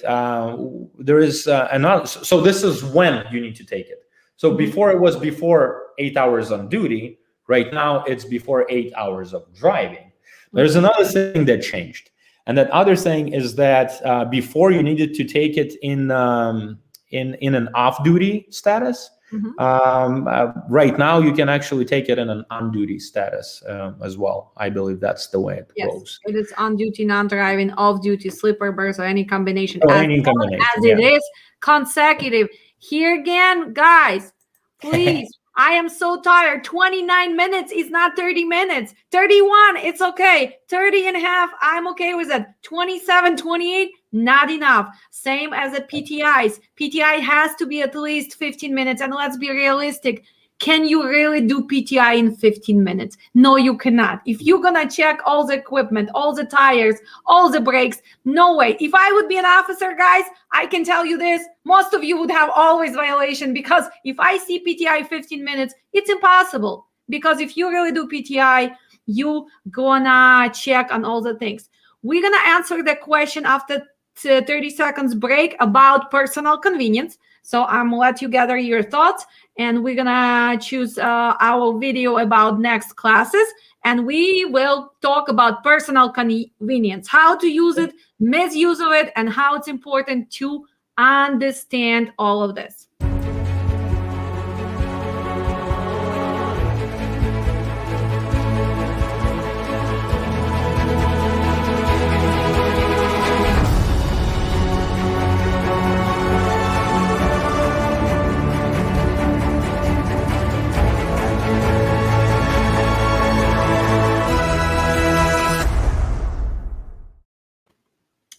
Speaker 2: There is another, so this is when you need to take it. So before it was before 8 hours on duty, right now it's before 8 hours of driving. There's another thing that changed. And that other thing is that before you needed to take it in an off-duty status. Right now you can actually take it in an on-duty status as well. I believe that's the way it goes.
Speaker 1: It is on-duty, non-driving, off-duty, sleeper berth, or any combination.
Speaker 2: Or any combination,
Speaker 1: as it is consecutive. Here again, guys, please. I am so tired. 29 minutes is not 30 minutes. 31, it's okay. 30 and a half, I'm okay with it. 27, 28, not enough. Same as the PTIs. PTI has to be at least 15 minutes. And let's be realistic. Can you really do PTI in 15 minutes? No, you cannot. If you're going to check all the equipment, all the tires, all the brakes, no way. If I would be an officer, guys, I can tell you this, most of you would have always violation because if I see PTI 15 minutes, it's impossible. Because if you really do PTI, you gonna check on all the things. We're going to answer the question after 30 seconds break about personal convenience. So I'm gonna let you gather your thoughts and we're gonna choose our video about next classes and we will talk about personal convenience, how to use it, misuse of it, and how it's important to understand all of this.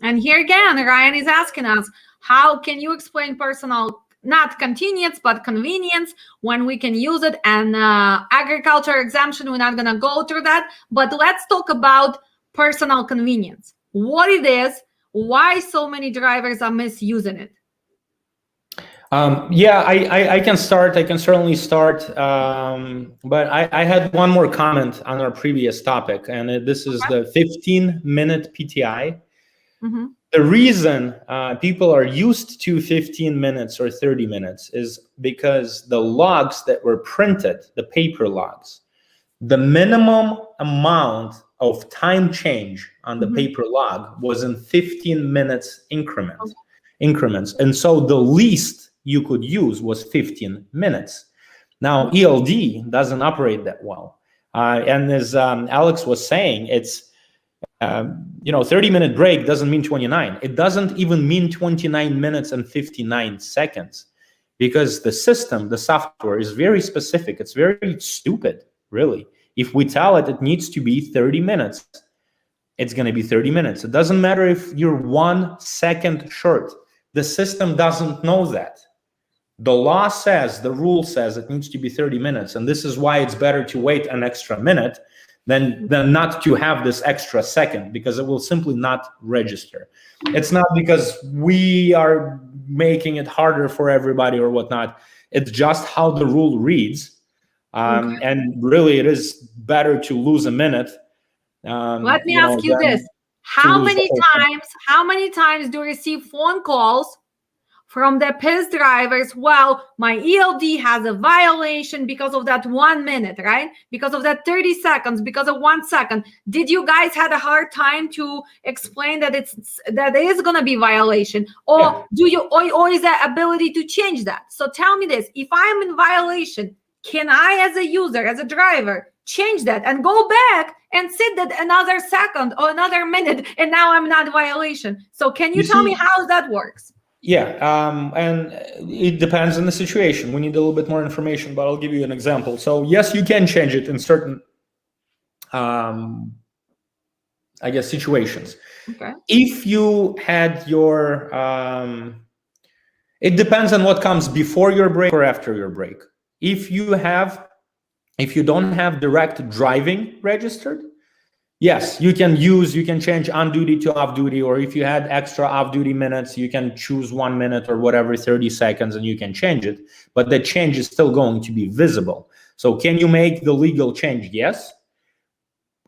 Speaker 1: And here again, Ryan is asking us, how can you explain personal, not convenience, but convenience when we can use it? And agriculture exemption, we're not going to go through that. But let's talk about personal convenience. What it is, why so many drivers are misusing it.
Speaker 2: Yeah, I can start. I can certainly start. But I had one more comment on our previous topic, and this is the 15-minute PTI. The reason people are used to 15 minutes or 30 minutes is because the logs that were printed, the paper logs, the minimum amount of time change on the paper log was in 15 minutes increments. And so the least you could use was 15 minutes. Now, ELD doesn't operate that well. And as Alex was saying, it's 30-minute break doesn't mean 29. It doesn't even mean 29 minutes and 59 seconds because the system, the software is very specific. It's very stupid, really. If we tell it it needs to be 30 minutes, it's going to be 30 minutes. It doesn't matter if you're 1 second short. The system doesn't know that. The law says, the rule says it needs to be 30 minutes. And this is why it's better to wait an extra minute than not to have this extra second, because it will simply not register. It's not because we are making it harder for everybody or whatnot. It's just how the rule reads. And really, it is better to lose a minute.
Speaker 1: Let me ask you this. How many times do you receive phone calls from the pissed drivers? Well, my ELD has a violation because of that 1 minute, right? Because of that 30 seconds, because of 1 second. Did you guys had a hard time to explain that that is going to be violation? Or or is there ability to change that? So tell me this, if I'm in violation, can I, as a user, as a driver, change that and go back and sit that another second or another minute, and now I'm not violation? So can you tell me how that works?
Speaker 2: Yeah, and it depends on the situation. We need a little bit more information, but I'll give you an example. So yes, you can change it in certain, I guess, situations.
Speaker 1: Okay.
Speaker 2: If you had your, it depends on what comes before your break or after your break. If you don't have direct driving registered, yes, you can change on duty to off duty, or if you had extra off duty minutes, you can choose 1 minute or whatever, 30 seconds, and you can change it, but the change is still going to be visible. So can you make the legal change? Yes.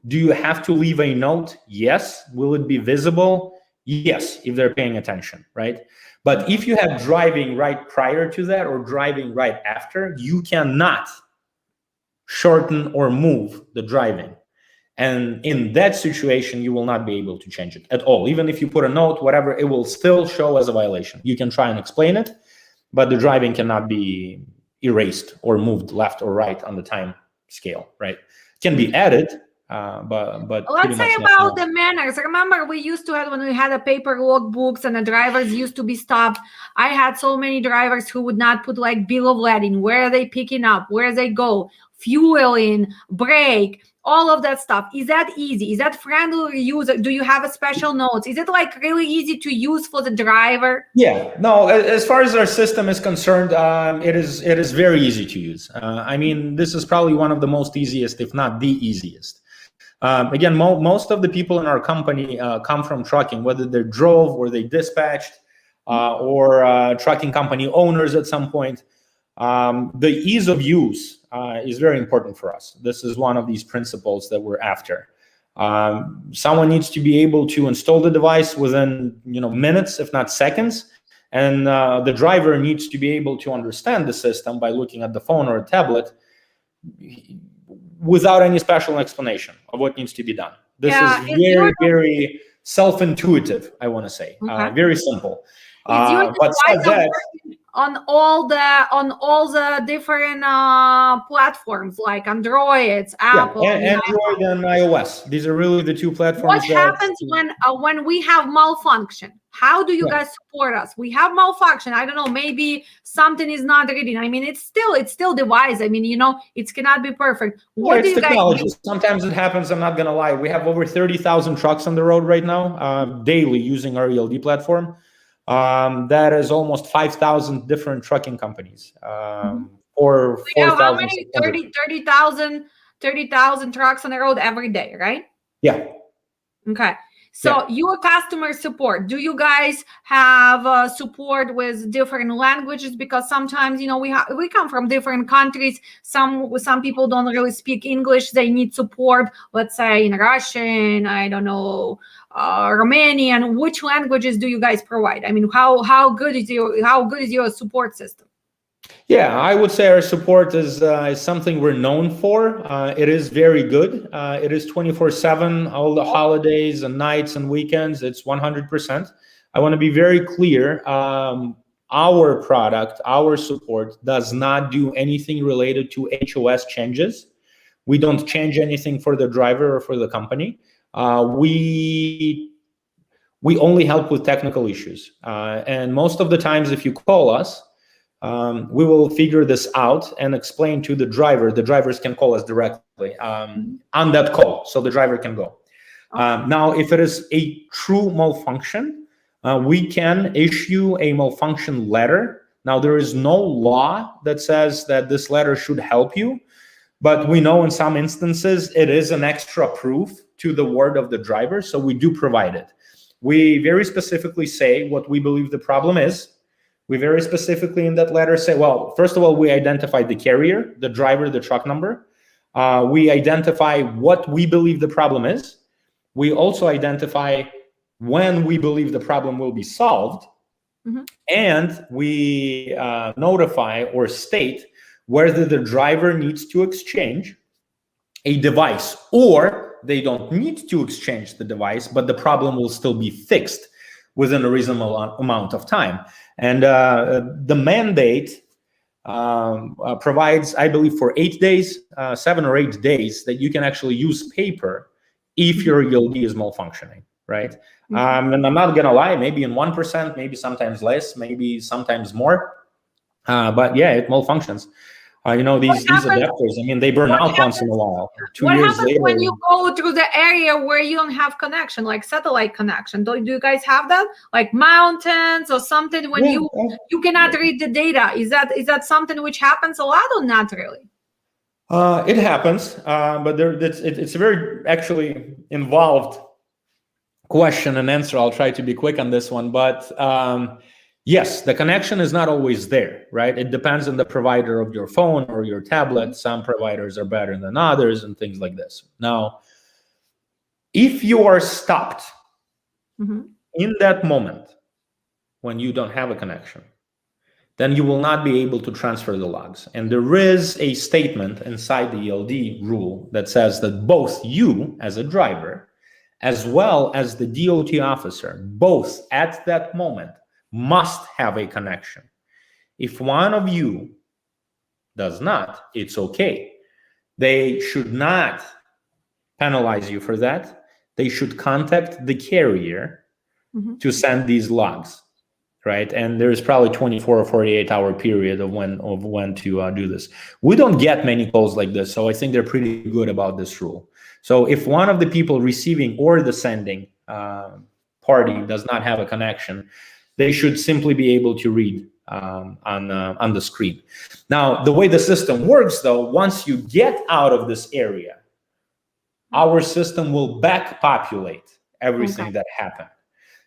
Speaker 2: Do you have to leave a note? Yes. Will it be visible? Yes, if they're paying attention, right? But if you have driving right prior to that or driving right after, you cannot shorten or move the driving. And in that situation, you will not be able to change it at all. Even if you put a note, whatever, it will still show as a violation. You can try and explain it, but the driving cannot be erased or moved left or right on the time scale, right? It can be added, but
Speaker 1: let's say about the manners. Remember, we used to have, when we had a paper logbooks and the drivers used to be stopped. I had so many drivers who would not put like bill of lading, where are they picking up, where they go, fuel in, brake, all of that stuff. Is that easy? Is that friendly user? Do you have a special notes? Is it like really easy to use for the driver?
Speaker 2: Yeah, no, as far as our system is concerned, it is very easy to use. I mean, this is probably one of the most easiest, if not the easiest. Again, most of the people in our company come from trucking, whether they drove or they dispatched or trucking company owners at some point. The ease of use is very important for us. This is one of these principles that we're after. Someone needs to be able to install the device within minutes, if not seconds, and the driver needs to be able to understand the system by looking at the phone or a tablet without any special explanation of what needs to be done. This is very, very self-intuitive, I want to say. Very simple.
Speaker 1: But on all the different platforms like Androids, Apple,
Speaker 2: Android and iOS. These are really the two platforms.
Speaker 1: What happens when we have malfunction? How do you guys support us? We have malfunction. I don't know. Maybe something is not reading. I mean, it's still device. I mean, it cannot be perfect. What do you guys do?
Speaker 2: Sometimes it happens. I'm not gonna lie. We have over 30,000 trucks on the road right now, daily using our ELD platform. That is almost 5,000 different trucking companies, or 4,000.
Speaker 1: How many? 30,000 trucks on the road every day, right?
Speaker 2: Yeah.
Speaker 1: Okay. So your customer support, do you guys have support with different languages? Because sometimes, we come from different countries. Some people don't really speak English. They need support, let's say in Russian, I don't know, Romanian. Which languages do you guys provide? I mean, how good is your support system?
Speaker 2: Yeah, I would say our support is something we're known for. It is very good. It is 24/7, all the holidays and nights and weekends. It's 100%. I want to be very clear. Our product, our support does not do anything related to HOS changes. We don't change anything for the driver or for the company. We only help with technical issues. And most of the times, if you call us, we will figure this out and explain to the driver. The drivers can call us directly on that call, so the driver can go. Now, if it is a true malfunction, we can issue a malfunction letter. Now, there is no law that says that this letter should help you, But we know in some instances it is an extra proof to the word of the driver, so we do provide it. We very specifically say what we believe the problem is. We very specifically in that letter say, well, first of all, we identify the carrier, the driver, the truck number. We identify what we believe the problem is. We also identify when we believe the problem will be solved. Mm-hmm. And we notify or state whether the driver needs to exchange a device, or they don't need to exchange the device, but the problem will still be fixed within a reasonable amount of time. And the mandate provides, I believe, for 8 days, 7 or 8 days, that you can actually use paper if your ELD is malfunctioning, right? Mm-hmm. And I'm not gonna lie, maybe in 1%, maybe sometimes less, maybe sometimes more. But yeah, it malfunctions. These adapters, I mean, they burn out once in a while. 2 years later.
Speaker 1: What happens when you go to the area where you don't have connection, like satellite connection? Do you guys have that? Like mountains or something when you cannot read the data? Is that something which happens a lot or not really?
Speaker 2: It happens, but it's a very actually involved question and answer. I'll try to be quick on this one, but yes, the connection is not always there, right? It depends on the provider of your phone or your tablet. Some providers are better than others and things like this. Now, if you are stopped in that moment when you don't have a connection, then you will not be able to transfer the logs. And there is a statement inside the ELD rule that says that both you as a driver, as well as the DOT officer, both at that moment must have a connection. If one of you does not, it's okay. They should not penalize you for that. They should contact the carrier to send these logs, right? And there's probably 24 or 48-hour period of when to do this. We don't get many calls like this, so I think they're pretty good about this rule. So if one of the people receiving or the sending party does not have a connection, they should simply be able to read on the screen. Now, the way the system works, though, once you get out of this area, our system will back populate everything that happened,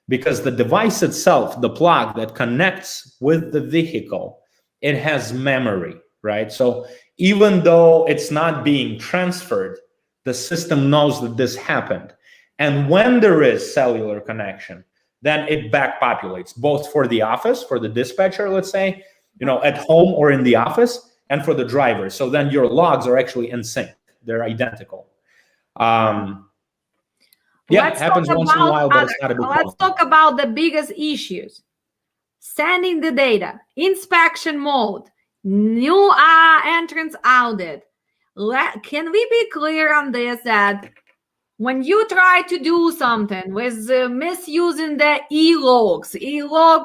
Speaker 2: because the device itself, the plug that connects with the vehicle, it has memory, right? So even though it's not being transferred, the system knows that this happened. And when there is cellular connection, then it back populates both for the office, for the dispatcher, let's say, at home or in the office, and for the driver. So then your logs are actually in sync. They're identical. It happens once in a while, but it's not a big problem.
Speaker 1: Let's talk about the biggest issues. Sending the data, inspection mode, new entrance audit. Can we be clear on this, that when you try to do something with misusing the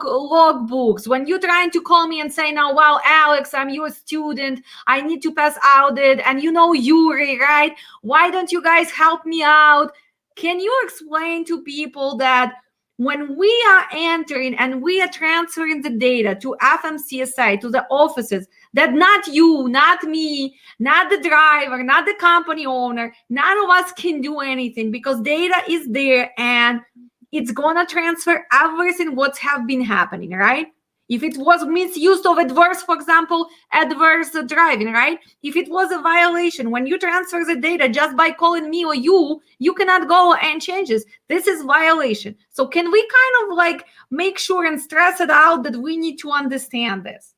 Speaker 1: logbooks, when you're trying to call me and say, now, well, Alex, I'm your student, I need to pass audit, and Yuri, right? Why don't you guys help me out? Can you explain to people that when we are entering and we are transferring the data to fmcsa, to the offices, that not you, not me, not the driver, not the company owner, none of us can do anything, because data is there and it's gonna transfer everything what's have been happening, right? If it was misuse of adverse, for example, adverse driving, right? If it was a violation, when you transfer the data just by calling me or you cannot go and change this. This is violation. So can we kind of make sure and stress it out that we need to understand this?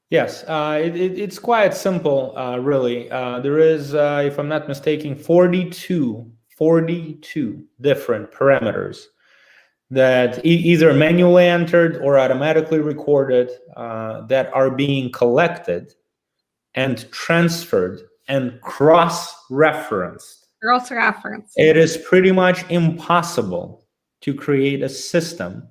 Speaker 2: Yes, it's quite simple, really. There is, if I'm not mistaken, 42 different parameters that either manually entered or automatically recorded that are being collected and transferred and cross-referenced.
Speaker 1: Cross-reference.
Speaker 2: It is pretty much impossible to create a system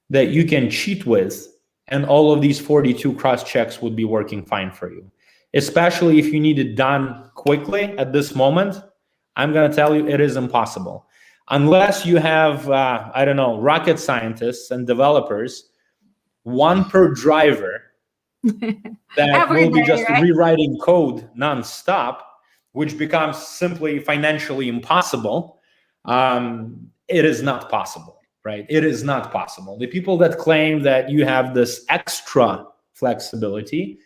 Speaker 2: that you can cheat with, and all of these 42 cross-checks would be working fine for you. Especially if you need it done quickly at this moment, I'm going to tell you it is impossible. Unless you have, rocket scientists and developers, one per driver, that will be just rewriting code nonstop, which becomes simply financially impossible, it is not possible, right? It is not possible. The people that claim that you have this extra flexibility,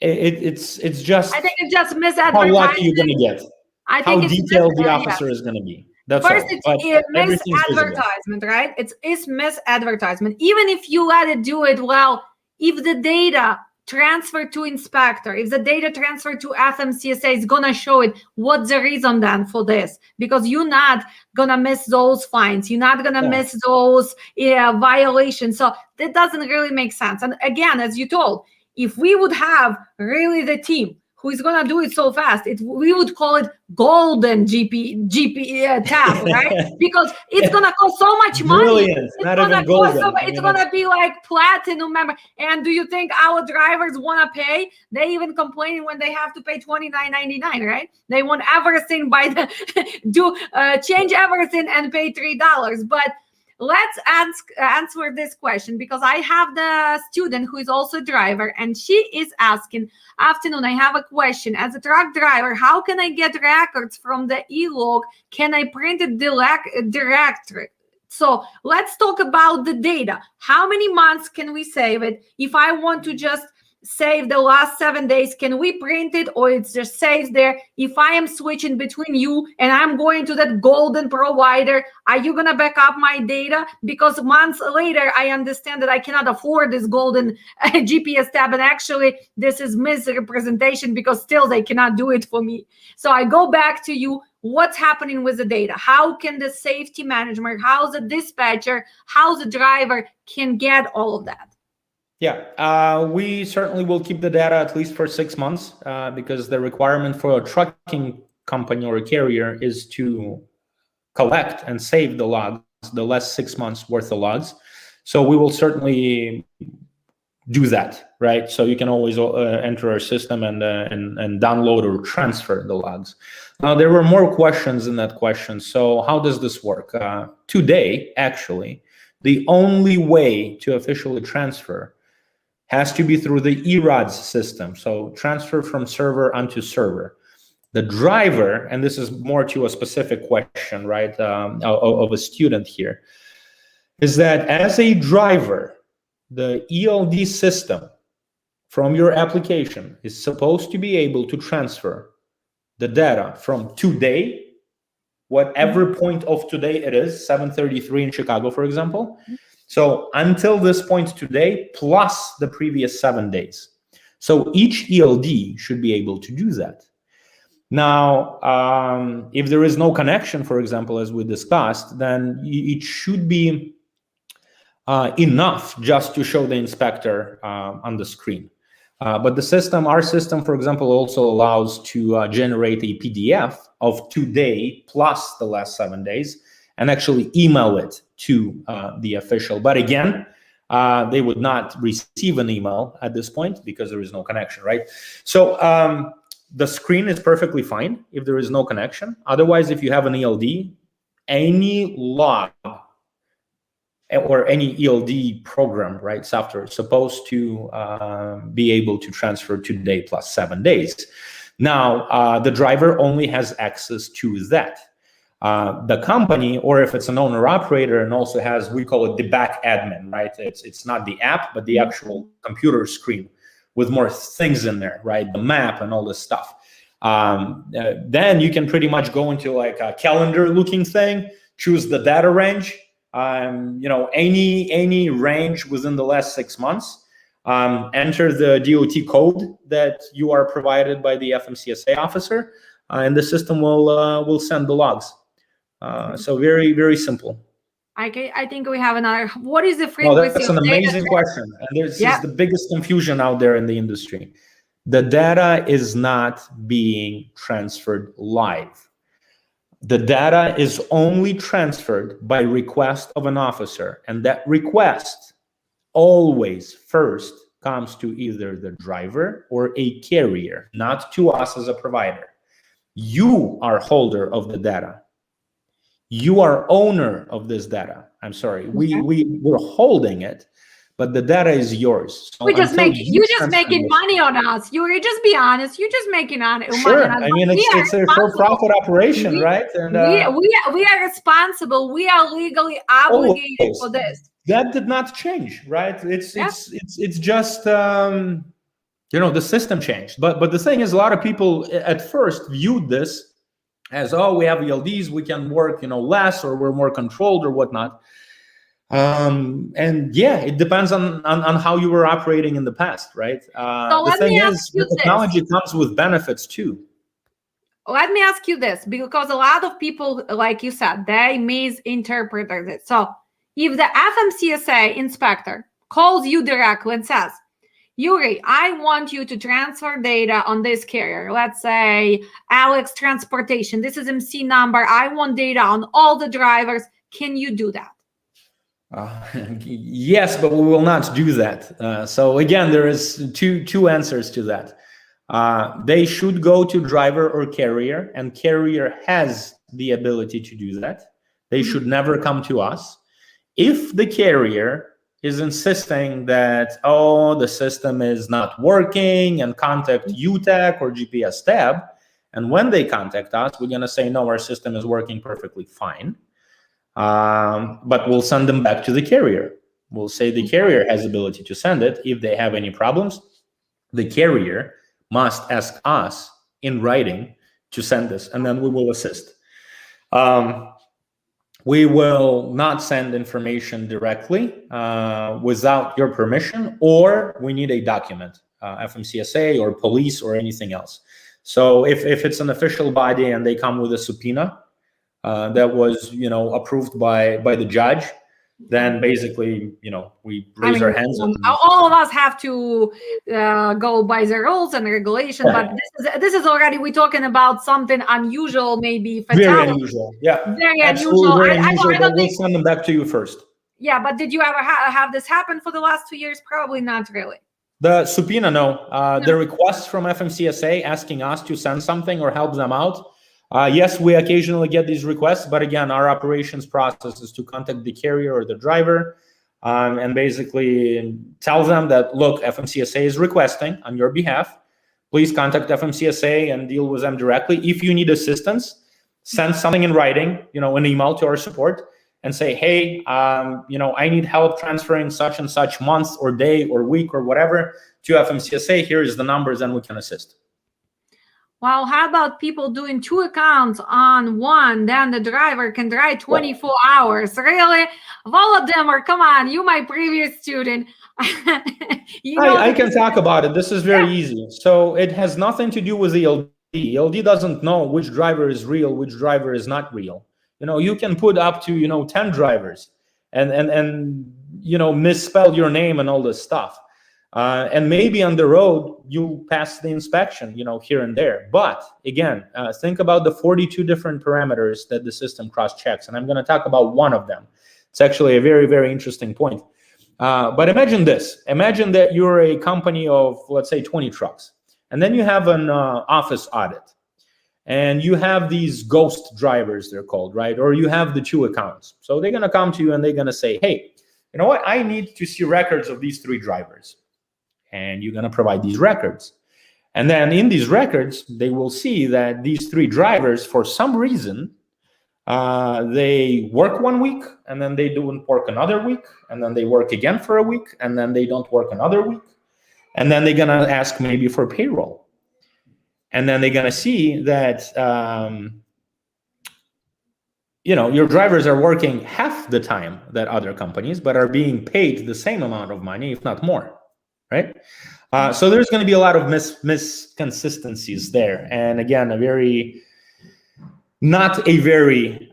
Speaker 2: it's just,
Speaker 1: I think it's just
Speaker 2: how lucky you're
Speaker 1: misadvertising.
Speaker 2: gonna get, how detailed the officer is gonna be. That's
Speaker 1: First,
Speaker 2: all. But
Speaker 1: it's
Speaker 2: everything's visible.
Speaker 1: misadvertisement, right? It's misadvertisement. Even if you let it do it well, if the data transfer to inspector, if the data transfer to fmcsa, is gonna show it. What's the reason then for this? Because you're not gonna miss those fines, you're not gonna miss those violations. So that doesn't really make sense. And again, as you told, if we would have really the team who is gonna do it so fast, we would call it golden GP tab, right? Because it's gonna cost so much money.
Speaker 2: Brilliant. It's not even golden.
Speaker 1: It's gonna be like platinum member. And do you think our drivers wanna pay? They even complaining when they have to pay $29.99, right? They want everything by the change everything and pay $3. But let's answer this question, because I have the student who is also a driver, and she is asking, afternoon, I have a question. As a truck driver, how can I get records from the e-log? Can I print it directly? So let's talk about the data. How many months can we save it? If I want to just save the last 7 days, can we print it, or it's just saves there? If I am switching between you and I'm going to that golden provider, are you gonna back up my data? Because months later I understand that I cannot afford this golden GPS tab, and actually this is misrepresentation because still they cannot do it for me. So I go back to you. What's happening with the data? How can the safety management, how the dispatcher, how the driver can get all of that?
Speaker 2: Yeah, we certainly will keep the data at least for 6 months, because the requirement for a trucking company or a carrier is to collect and save the logs, the last 6 months worth of logs. So we will certainly do that, right? So you can always enter our system and download or transfer the logs. Now, there were more questions in that question. So how does this work? Today, actually, the only way to officially transfer has to be through the ERODS system. So transfer from server onto server. The driver, and this is more to a specific question, right, of a student here, is that as a driver, the ELD system from your application is supposed to be able to transfer the data from today, whatever point of today it is, 7:33 in Chicago, for example. So until this point today, plus the previous 7 days. So each ELD should be able to do that. Now, if there is no connection, for example, as we discussed, then it should be enough just to show the inspector on the screen. But the system, our system, for example, also allows to generate a PDF of today plus the last 7 days, and actually email it to the official. But again, they would not receive an email at this point because there is no connection, right? So the screen is perfectly fine if there is no connection. Otherwise, if you have an ELD, any log or any ELD program, right, software is supposed to be able to transfer today plus 7 days. Now, the driver only has access to that. The company, or if it's an owner operator and also has, we call it the back admin, right? It's not the app, but the actual computer screen with more things in there, right? The map and all this stuff. Then you can pretty much go into like a calendar looking thing, choose the data range, any range within the last 6 months, enter the DOT code that you are provided by the FMCSA officer, and the system will send the logs. So very, very simple.
Speaker 1: I think we have another. What is the frequency?
Speaker 2: Well, that's an amazing question. And this is the biggest confusion out there in the industry. The data is not being transferred live. The data is only transferred by request of an officer. And that request always first comes to either the driver or a carrier, not to us as a provider. You are holder of the data. You are owner of this data. I'm sorry, we're holding it,
Speaker 3: but the data is yours. So
Speaker 1: you're just
Speaker 3: transfer
Speaker 1: making
Speaker 3: this-
Speaker 1: money on us. You just be honest. You're just making money
Speaker 3: Sure.
Speaker 1: on us.
Speaker 3: I mean, it's a for-profit operation, right? And
Speaker 1: we are responsible. We are legally obligated
Speaker 3: always.
Speaker 1: for this.
Speaker 3: That did not change, right? It's just the system changed. But the thing is, a lot of people at first viewed this as, oh, we have ELDs, we can work less, or we're more controlled or whatnot. And yeah, it depends on how you were operating in the past, right?
Speaker 1: So
Speaker 3: the thing is, the technology comes with benefits too.
Speaker 1: Let me ask you this, because a lot of people, like you said, they misinterpreted it. So if the FMCSA inspector calls you directly and says, Yuri, I want you to transfer data on this carrier. Let's say Alex Transportation. This is MC number. I want data on all the drivers. Can you do that?
Speaker 3: Yes, but we will not do that. So again, there is two answers to that. They should go to driver or carrier, and carrier has the ability to do that. They should never come to us. If the carrier is insisting that, oh, the system is not working, and contact Utech or GPS tab, and when they contact us, we're going to say, no, our system is working perfectly fine. But we'll send them back to the carrier. We'll say the carrier has ability to send it. If they have any problems, the carrier must ask us in writing to send this, and then we will assist. We will not send information directly without your permission, or we need a document, FMCSA or police or anything else. So if it's an official body and they come with a subpoena that was approved by the judge, then basically we raise our hands.
Speaker 1: All of us have to go by the rules and regulation, but this is already, we're talking about something unusual, maybe
Speaker 3: fatality. Very unusual. Yeah,
Speaker 1: very unusual.
Speaker 3: Very unusual. I don't think we'll send them back to you first.
Speaker 1: Yeah, but did you ever have this happen for the last 2 years? Probably not really.
Speaker 3: The subpoena, no. The requests from FMCSA asking us to send something or help them out. Yes, we occasionally get these requests, but again, our operations process is to contact the carrier or the driver and basically tell them that, look, FMCSA is requesting on your behalf. Please contact FMCSA and deal with them directly. If you need assistance, send something in writing, an email to our support and say, hey, I need help transferring such and such month or day or week or whatever to FMCSA. Here is the numbers and we can assist.
Speaker 1: Well, how about people doing 2 accounts on one? Then the driver can drive 24 hours. Really? Volodymyr, come on. You my previous student.
Speaker 3: I can talk about it. This is very easy. So it has nothing to do with ELD. ELD doesn't know which driver is real, which driver is not real. You can put up to, 10 drivers and misspell your name and all this stuff. And maybe on the road, you pass the inspection, here and there. But again, think about the 42 different parameters that the system cross-checks. And I'm going to talk about one of them. It's actually a very, very interesting point. But imagine this. Imagine that you're a company of, let's say, 20 trucks. And then you have an office audit. And you have these ghost drivers, they're called, right? Or you have the 2 accounts. So they're going to come to you and they're going to say, hey, you know what? I need to see records of these 3 drivers. And you're going to provide these records. And then in these records, they will see that these 3 drivers, for some reason, they work 1 week, and then they don't work another week, and then they work again for a week, and then they don't work another week. And then they're going to ask maybe for payroll. And then they're going to see that, your drivers are working half the time that other companies, but are being paid the same amount of money, if not more. Right? So there's going to be a lot of misconsistencies there. And again, not a very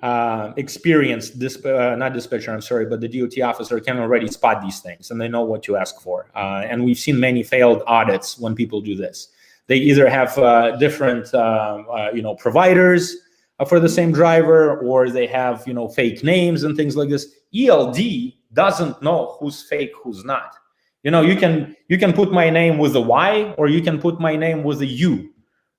Speaker 3: experienced, not dispatcher, I'm sorry, but the DOT officer can already spot these things and they know what to ask for. And we've seen many failed audits when people do this. They either have different, providers for the same driver, or they have, fake names and things like this. ELD doesn't know who's fake, who's not. You can put my name with a Y, or you can put my name with a U,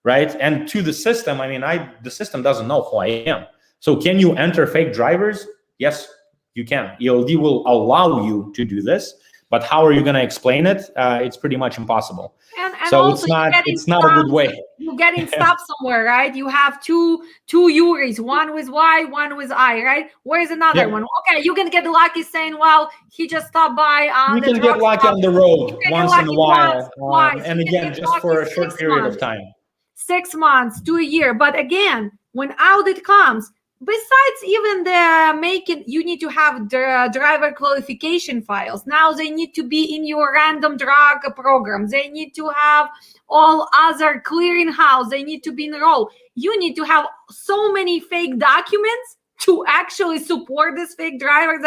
Speaker 3: right? And to the system, the system doesn't know who I am. So can you enter fake drivers? Yes, you can. ELD will allow you to do this, But how are you going to explain it? It's pretty much impossible.
Speaker 1: And
Speaker 3: So
Speaker 1: also
Speaker 3: it's not a good way.
Speaker 1: You're getting stuck somewhere, right? You have two Yuris, one with Y, one with I, right? Where's another one? Okay, you can get lucky saying, well, he just stopped by on
Speaker 3: you
Speaker 1: the
Speaker 3: can get lucky on the road once in a while. And again, just for a short period of time.
Speaker 1: 6 months to a year. But again, when audit comes, besides even the making, you need to have the driver qualification files. Now they need to be in your random drug program. They need to have all other clearinghouse. They need to be enrolled. You need to have so many fake documents to actually support this fake drivers.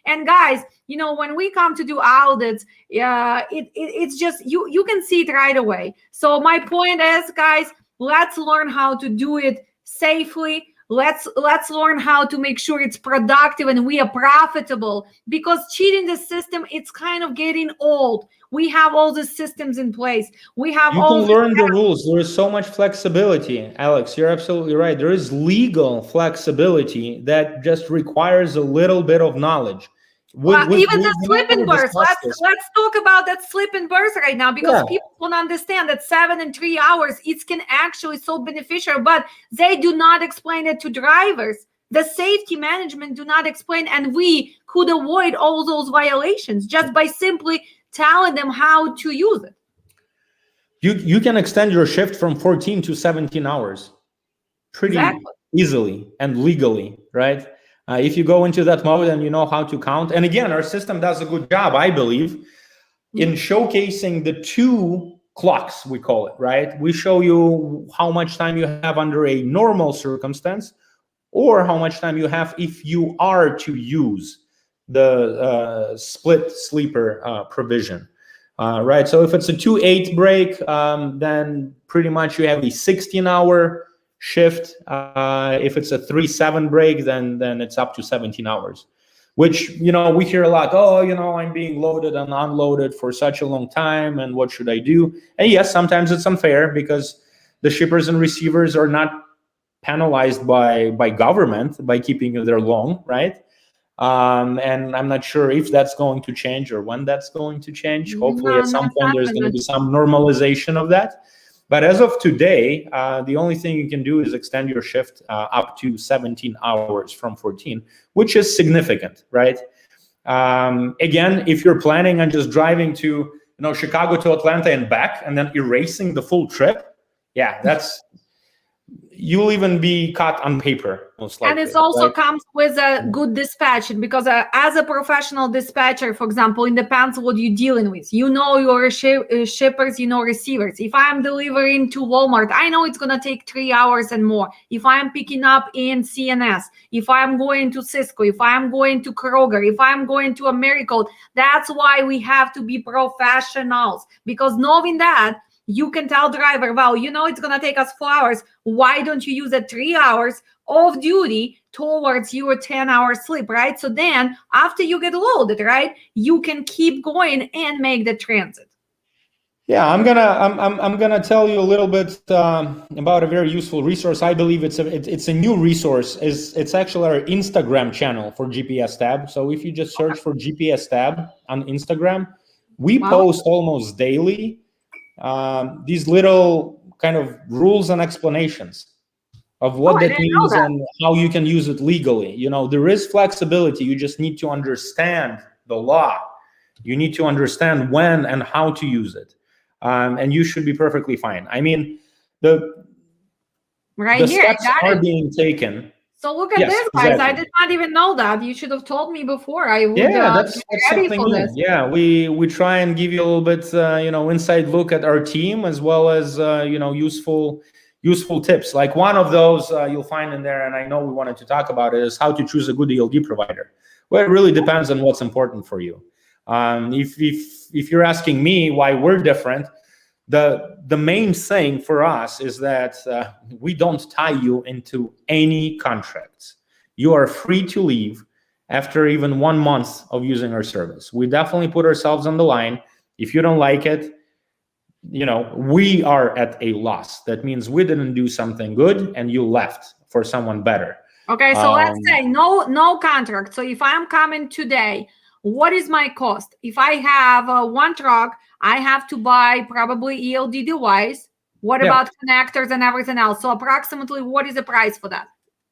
Speaker 1: And guys, when we come to do audits, it's just you can see it right away. So my point is, guys, let's learn how to do it safely. Let's learn how to make sure it's productive and we are profitable, because cheating the system, it's kind of getting old. We have all the systems in place. You can
Speaker 3: learn the rules. There is so much flexibility, Alex. You're absolutely right. There is legal flexibility that just requires a little bit of knowledge.
Speaker 1: Even the slip and burst. Let's talk about that slip and burst right now, because people don't understand that 7 and 3 hours, it can actually so beneficial, but they do not explain it to drivers. The safety management do not explain, and we could avoid all those violations just by simply telling them how to use it.
Speaker 3: You can extend your shift from 14 to 17 hours pretty easily and legally, right? If you go into that mode and you know how to count. And again, our system does a good job, I believe, in showcasing the 2 clocks, we call it, right? We show you how much time you have under a normal circumstance, or how much time you have if you are to use the split sleeper provision, right? So if it's a 2-8 break, then pretty much you have a 16-hour shift. If it's a 3-7 break, then it's up to 17 hours, which, we hear a lot. I'm being loaded and unloaded for such a long time, and what should I do? And yes, sometimes it's unfair because the shippers and receivers are not penalized by government by keeping you there long, right? And I'm not sure if that's going to change or when that's going to change. Hopefully at some point there's going to be some normalization of that. But as of today, the only thing you can do is extend your shift up to 17 hours from 14, which is significant, right? Again, if you're planning on just driving to Chicago to Atlanta and back and then erasing the full trip, you'll even be caught on paper, most likely.
Speaker 1: And it also comes with a good dispatching, because as a professional dispatcher, for example, it depends what you're dealing with. Your shippers, receivers. If I'm delivering to Walmart, I know it's going to take 3 hours and more. If I'm picking up in CNS, if I'm going to Cisco, if I'm going to Kroger, if I'm going to Americold, that's why we have to be professionals, because knowing that, you can tell driver, well, it's going to take us 4 hours. Why don't you use the 3 hours of duty towards your 10-hour sleep, right? So then after you get loaded, right, you can keep going and make the transit.
Speaker 3: Yeah, I'm gonna tell you a little bit about a very useful resource. I believe it's a new resource. It's actually our Instagram channel for GPS tab. So if you just search for GPS tab on Instagram, we post almost daily these little kind of rules and explanations of what that means and how you can use it legally. There is flexibility. You just need to understand the law. You need to understand when and how to use it. And you should be perfectly fine. I mean, the steps are being taken.
Speaker 1: So look at this, guys. Exactly. I did not even know that. You should have told me before. I would
Speaker 3: that's something new. Yeah, we try and give you a little bit, inside look at our team, as well as, useful tips. Like one of those you'll find in there, and I know we wanted to talk about it, is how to choose a good ELD provider. Well, it really depends on what's important for you. If you're asking me why we're different, the main thing for us is that we don't tie you into any contracts. You are free to leave after even 1 month of using our service. We definitely put ourselves on the line. If you don't like it, we are at a loss. That means we didn't do something good and you left for someone better.
Speaker 1: Okay, so let's say no contract. So if I'm coming today, what is my cost? If I have one truck, I have to buy probably ELD device. What about connectors and everything else? So approximately, what is the price for that?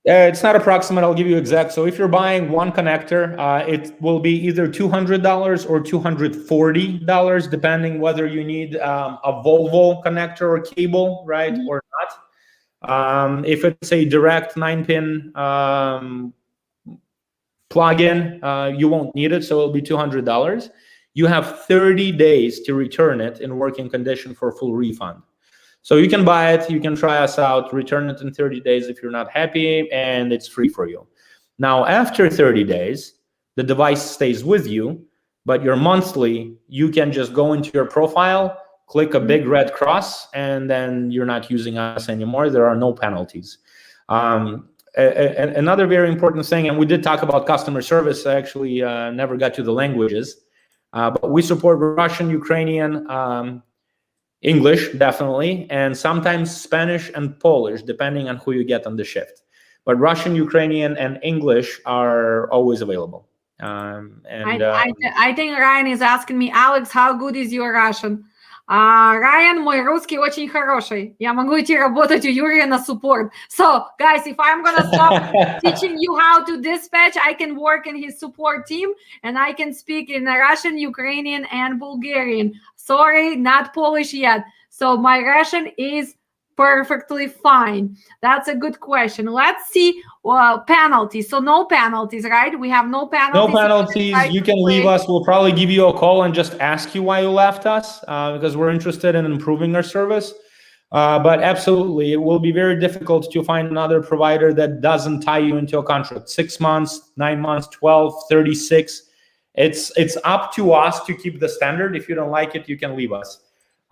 Speaker 3: It's not approximate. I'll give you exact. So if you're buying one connector, it will be either $200 or $240, depending whether you need a Volvo connector or cable, right, or not. If it's a direct 9-pin plug-in, you won't need it, so it'll be $200. You have 30 days to return it in working condition for full refund. So you can buy it, you can try us out, return it in 30 days if you're not happy, and it's free for you. Now, after 30 days, the device stays with you, but your monthly, you can just go into your profile, click a big red cross, and then you're not using us anymore. There are no penalties. Another very important thing, and we did talk about customer service, I actually never got to the languages, but we support Russian, Ukrainian, English, definitely, and sometimes Spanish and Polish, depending on who you get on the shift. But Russian, Ukrainian, and English are always available.
Speaker 1: I think Ryan is asking me, Alex, how good is your Russian? Ryan, мой русский очень хороший. Я могу идти работать у Юрия на support. So, guys, if I'm going to stop teaching you how to dispatch, I can work in his support team, and I can speak in Russian, Ukrainian, and Bulgarian. Sorry, not Polish yet. So my Russian is perfectly fine. That's a good question. Let's see penalties. So no penalties, right? We have no penalties.
Speaker 3: No penalties. You can leave us. We'll probably give you a call and just ask you why you left us, because we're interested in improving our service. But absolutely, it will be very difficult to find another provider that doesn't tie you into a contract. 6 months, 9 months, 12, 36. It's up to us to keep the standard. If you don't like it, you can leave us.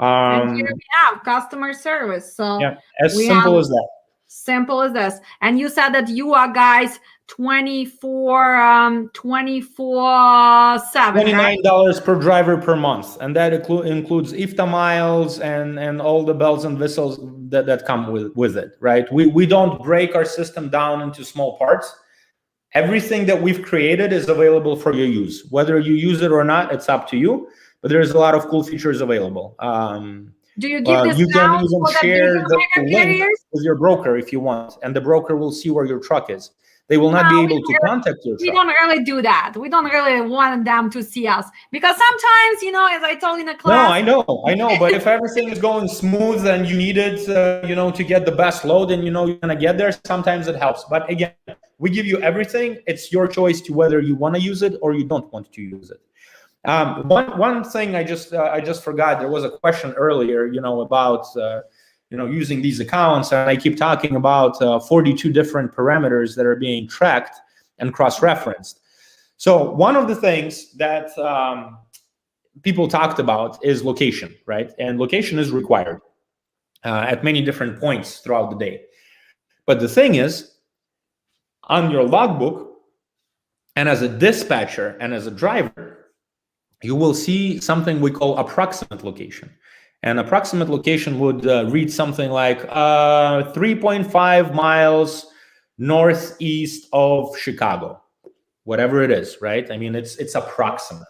Speaker 1: And here we have customer service. So
Speaker 3: yeah, as simple as that.
Speaker 1: Simple as this. And you said that you are guys 24/7.
Speaker 3: $29 per driver per month, and that includes IFTA miles and all the bells and whistles that come with it. Right? We don't break our system down into small parts. Everything that we've created is available for your use. Whether you use it or not, it's up to you. But there's a lot of cool features available.
Speaker 1: Do you give this
Speaker 3: you can even share the link with your broker if you want, and the broker will see where your truck is. They will not be able to contact your truck.
Speaker 1: We don't really do that. We don't really want them to see us, because sometimes, as I told in the class.
Speaker 3: No, I know. But if everything is going smooth and you need it, to get the best load, and you're gonna get there, sometimes it helps. But again, we give you everything. It's your choice to whether you want to use it or you don't want to use it. One thing I just forgot. There was a question earlier, about using these accounts, and I keep talking about 42 different parameters that are being tracked and cross-referenced. So one of the things that people talked about is location, right? And location is required at many different points throughout the day. But the thing is, on your logbook, and as a dispatcher and as a driver, you will see something we call approximate location. And approximate location would read something like 3.5 miles northeast of Chicago, whatever it is, right? I mean, it's approximate.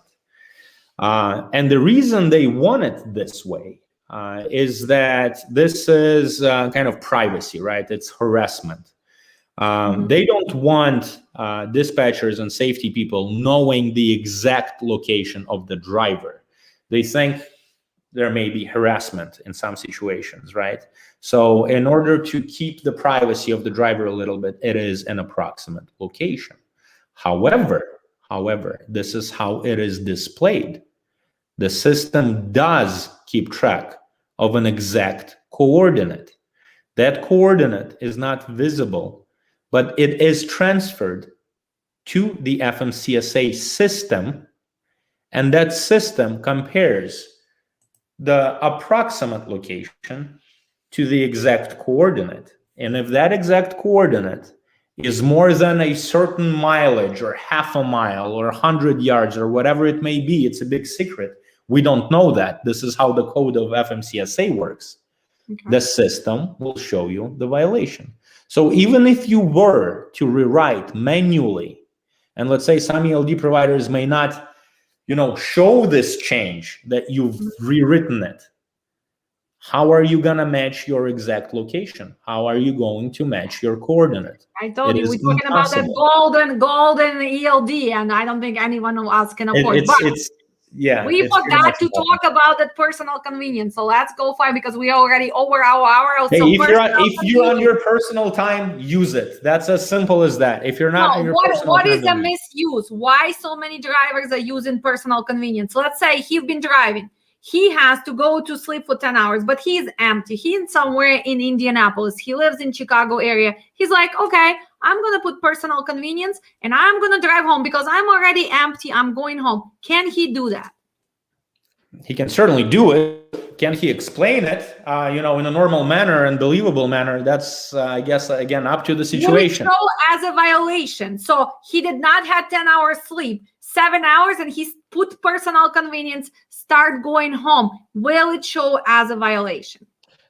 Speaker 3: And the reason they want it this way is that this is kind of privacy, right? It's harassment. They don't want dispatchers and safety people knowing the exact location of the driver. They think there may be harassment in some situations, right? So in order to keep the privacy of the driver a little bit, it is an approximate location. However, this is how it is displayed. The system does keep track of an exact coordinate. That coordinate is not visible, but it is transferred to the FMCSA system, and that system compares the approximate location to the exact coordinate. And if that exact coordinate is more than a certain mileage or half a mile or 100 yards or whatever it may be, it's a big secret. We don't know that. This is how the code of FMCSA works. Okay. The system will show you the violation. So even if you were to rewrite manually, and let's say some ELD providers may not show this change that you've rewritten it, how are you going to match your exact location? How are you going to match your coordinate?
Speaker 1: I told you, we're talking about that golden ELD, and I don't think anyone else can afford it. We forgot to talk about that personal convenience. So let's go for it, because we are already over our hour.
Speaker 3: Hey, if you're on your personal time, use it. That's as simple as that. If you're not on your personal time,
Speaker 1: what is the misuse? Why so many drivers are using personal convenience? Let's say he's been driving. He has to go to sleep for 10 hours, but he's empty. He's somewhere in Indianapolis. He lives in Chicago area. He's like, okay, I'm going to put personal convenience and I'm going to drive home because I'm already empty. I'm going home. Can he do that?
Speaker 3: He can certainly do it. Can he explain it, in a normal manner and believable manner? That's, I guess, again, up to the situation.
Speaker 1: Will it show as a violation? So he did not have 10 hours sleep, 7 hours, and he put personal convenience, start going home. Will it show as a violation?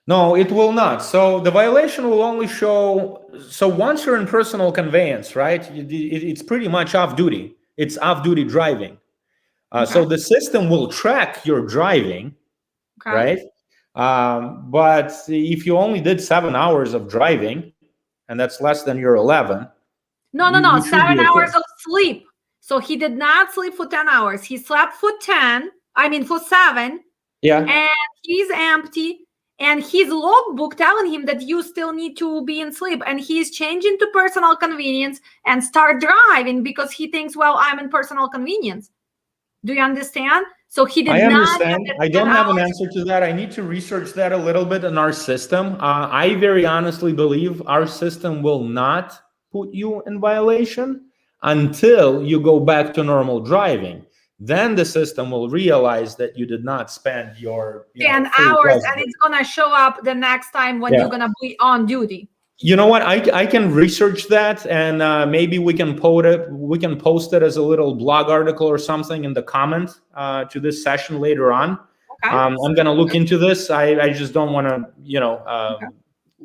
Speaker 3: No, it will not. So the violation will only show, so once you're in personal conveyance, right, it's pretty much off duty. It's off duty driving. So the system will track your driving, right? But if you only did 7 hours of driving, and that's less than your 11.
Speaker 1: No, 7 hours of sleep. So he did not sleep for 10 hours. He slept for 7.
Speaker 3: Yeah.
Speaker 1: And he's empty. And his logbook telling him that you still need to be in sleep. And he's changing to personal convenience and start driving because he thinks, well, I'm in personal convenience. Do you understand? So he did not.
Speaker 3: I understand. I don't have an answer to that. I need to research that a little bit in our system. I very honestly believe our system will not put you in violation until you go back to normal driving. Then the system will realize that you did not spend your
Speaker 1: 10 hours, and it's gonna show up the next time when you're gonna be on duty.
Speaker 3: You know what? I can research that, and maybe we can post it as a little blog article or something in the comment to this session later on.
Speaker 1: Okay.
Speaker 3: I'm going to look into this. I just don't want to,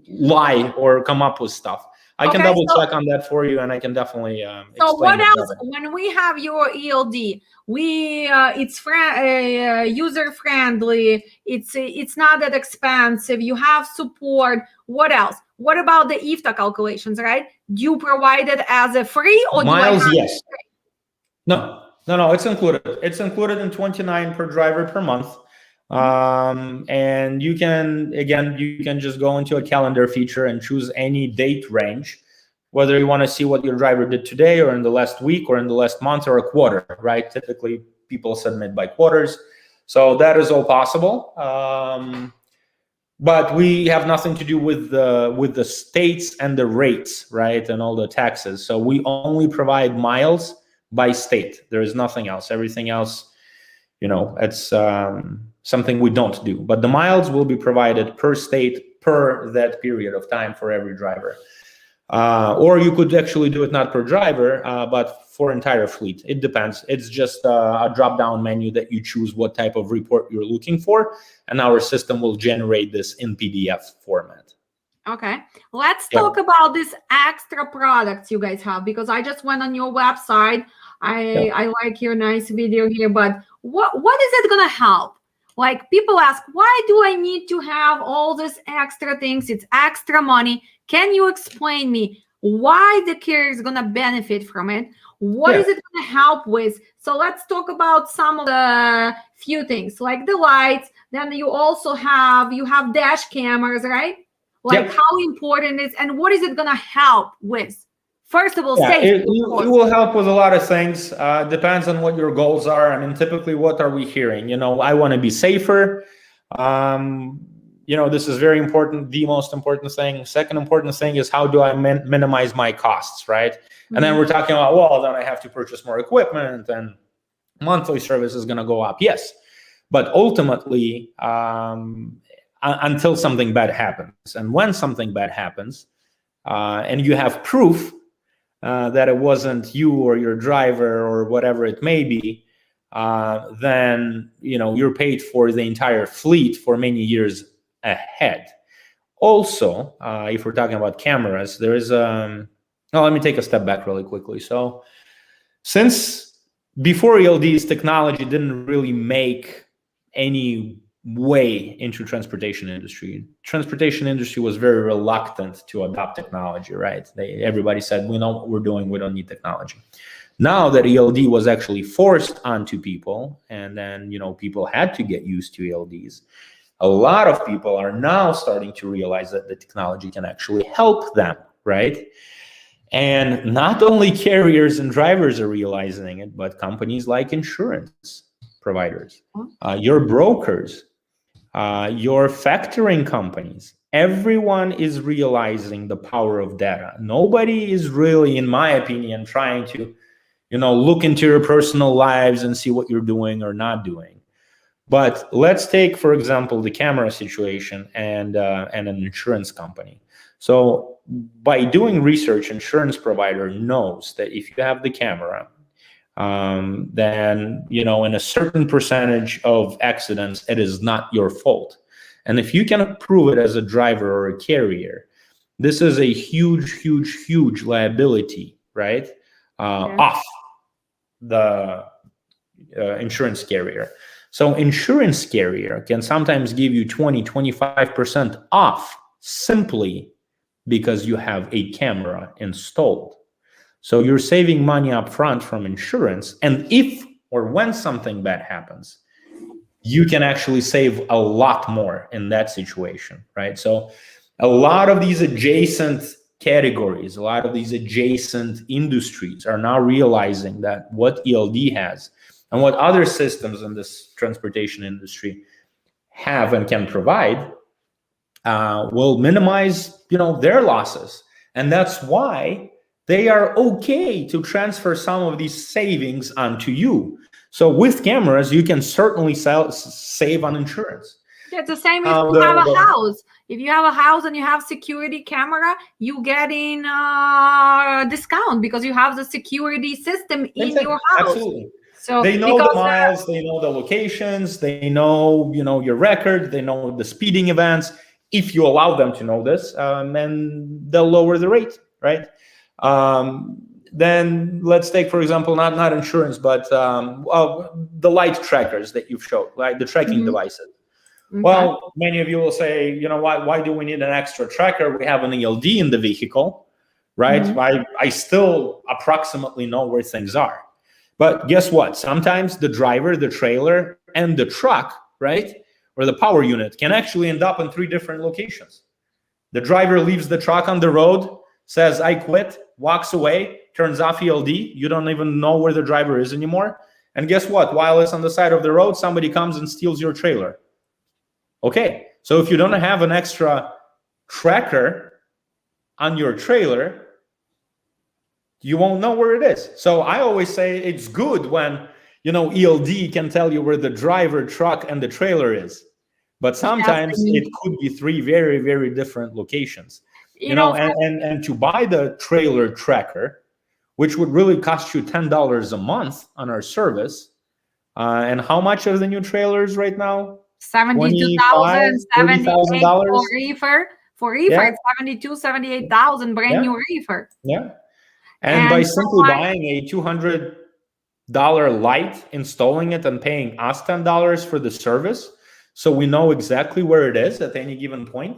Speaker 3: lie or come up with stuff. I can double check on that for you, and I can definitely.
Speaker 1: So what else? When we have your ELD, it's user friendly. It's not that expensive. You have support. What else? What about the IFTA calculations? Right? Do you provide it as a free or
Speaker 3: miles? Yes. No. It's included. It's included in $29 per driver per month. And you can just go into a calendar feature and choose any date range, whether you want to see what your driver did today or in the last week or in the last month or a quarter, right? Typically people submit by quarters. So that is all possible. But we have nothing to do with the states and the rates, right? And all the taxes. So we only provide miles by state. There is nothing else. Everything else, it's something we don't do. But the miles will be provided per state per that period of time for every driver. Or you could actually do it not per driver, but for entire fleet. It depends. It's just a drop-down menu that you choose what type of report you're looking for, and our system will generate this in PDF format.
Speaker 1: Okay, let's talk about these extra products you guys have, because I just went on your website. I like your nice video here, but what is it gonna help? Like, people ask, why do I need to have all these extra things? It's extra money. Can you explain me why the carrier is gonna benefit from it? What is it gonna help with? So let's talk about some of the few things, like the lights. Then you also have dash cameras, right? Like how important is, and what is it gonna help with? First of all, safety.
Speaker 3: It will help with a lot of things. Depends on what your goals are. I mean, typically, what are we hearing? I want to be safer. This is very important. The most important thing. Second important thing is, how do I minimize my costs, right? And then we're talking about, well, then I have to purchase more equipment and monthly service is going to go up. Yes. But ultimately, until something bad happens, and when something bad happens, and you have proof that it wasn't you or your driver or whatever it may be, then you're paid for the entire fleet for many years ahead. Also, if we're talking about cameras, there is let me take a step back really quickly. So since
Speaker 2: before ELDs, technology didn't really make any way into transportation industry. Transportation industry was very reluctant to adopt technology, right? Everybody said, we know what we're doing, we don't need technology. Now that ELD was actually forced onto people, and then, people had to get used to ELDs, a lot of people are now starting to realize that the technology can actually help them, right? And not only carriers and drivers are realizing it, but companies like insurance providers, your brokers, your factoring companies, everyone is realizing the power of data. Nobody is really, in my opinion, trying to, look into your personal lives and see what you're doing or not doing. But let's take, for example, the camera situation and an insurance company. So by doing research, insurance provider knows that if you have the camera, then, in a certain percentage of accidents, it is not your fault. And if you can prove it as a driver or a carrier, this is a huge, huge, huge liability, right? Off the insurance carrier. So insurance carrier can sometimes give you 20, 25% off simply because you have a camera installed. So you're saving money up front from insurance. And if or when something bad happens, you can actually save a lot more in that situation, right? So a lot of these adjacent categories, a lot of these adjacent industries are now realizing that what ELD has and what other systems in this transportation industry have and can provide will minimize, their losses. And that's why they are okay to transfer some of these savings onto you. So with cameras, you can certainly save on insurance.
Speaker 1: Yeah, it's the same if you have a house. If you have a house and you have security camera, you get in a discount because you have the security system in your house.
Speaker 2: Absolutely.
Speaker 1: So
Speaker 2: they know the miles, they know the locations, they know, your record, they know the speeding events. If you allow them to know this, and they'll lower the rate, right? Then let's take, for example, not insurance, but the light trackers that you've showed, like the tracking devices. Okay. Well, many of you will say, why do we need an extra tracker? We have an ELD in the vehicle, right? I still approximately know where things are. But guess what? Sometimes the driver, the trailer, and the truck, right, or the power unit can actually end up in 3 different locations. The driver leaves the truck on the road, says, I quit, walks away, turns off ELD. You don't even know where the driver is anymore. And guess what? While it's on the side of the road, somebody comes and steals your trailer. Okay, so if you don't have an extra tracker on your trailer, you won't know where it is. So I always say it's good when, ELD can tell you where the driver, truck, and the trailer is. But sometimes it could be 3 very, very different locations. And to buy the trailer tracker, which would really cost you $10 a month on our service, and how much are the new trailers right now?
Speaker 1: $72,000, $78,000 for reefer. It's 72, 78,000 brand new reefer.
Speaker 2: Yeah. And by simply buying a $200 light, installing it, and paying us $10 for the service, so we know exactly where it is at any given point,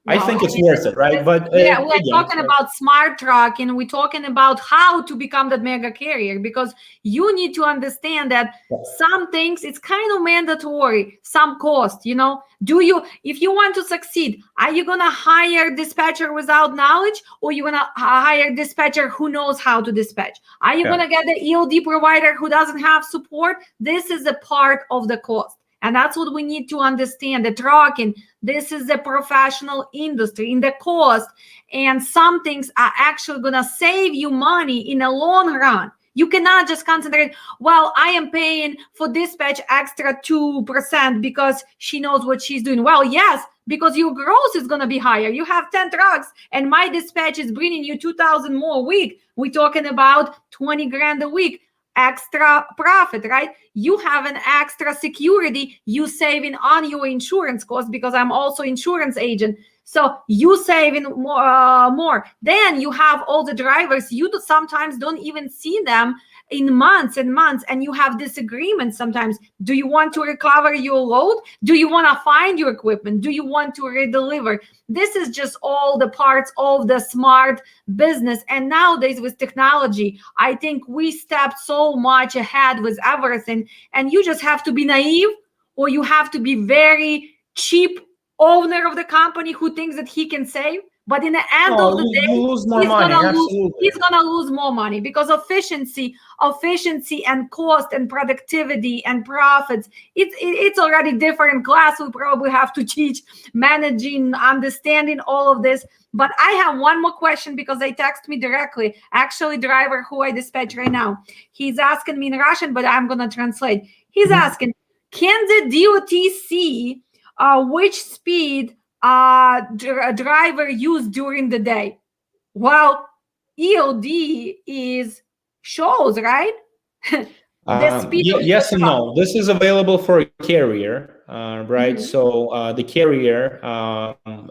Speaker 2: I think it's worth it, right? But
Speaker 1: we're talking about smart truck, and we're talking about how to become that mega carrier, because you need to understand that some things it's kind of mandatory, some cost. If you want to succeed, are you gonna hire dispatcher without knowledge, or you gonna hire dispatcher who knows how to dispatch? Are you gonna get the ELD provider who doesn't have support? This is a part of the cost. And that's what we need to understand. The trucking, this is a professional industry in the cost. And some things are actually going to save you money in the long run. You cannot just concentrate, well, I am paying for dispatch extra 2% because she knows what she's doing. Well, yes, because your gross is going to be higher. You have 10 trucks and my dispatch is bringing you 2,000 more a week. We're talking about 20 grand a week. Extra profit, right? You have an extra security you saving on your insurance cost, because I'm also insurance agent. So you saving more. Then you have all the drivers. You sometimes don't even see them in months and months, and you have disagreements sometimes. Do you want to recover your load? Do you want to find your equipment? Do you want to redeliver? This is just all the parts of the smart business. And nowadays with technology, I think we stepped so much ahead with everything, and you just have to be naive, or you have to be very cheap owner of the company who thinks that he can save. But in the end of the day,
Speaker 3: you lose more money.
Speaker 1: he's gonna lose more money, because efficiency and cost and productivity and profits, it's already different class. We probably have to teach managing, understanding all of this. But I have one more question, because they text me directly. Actually, driver who I dispatch right now, he's asking me in Russian, but I'm gonna translate. He's asking, can the DOT see which speed a driver use during the day? Well, ELD shows, right? The speed
Speaker 3: yes and no. This is available for a carrier, right? So the carrier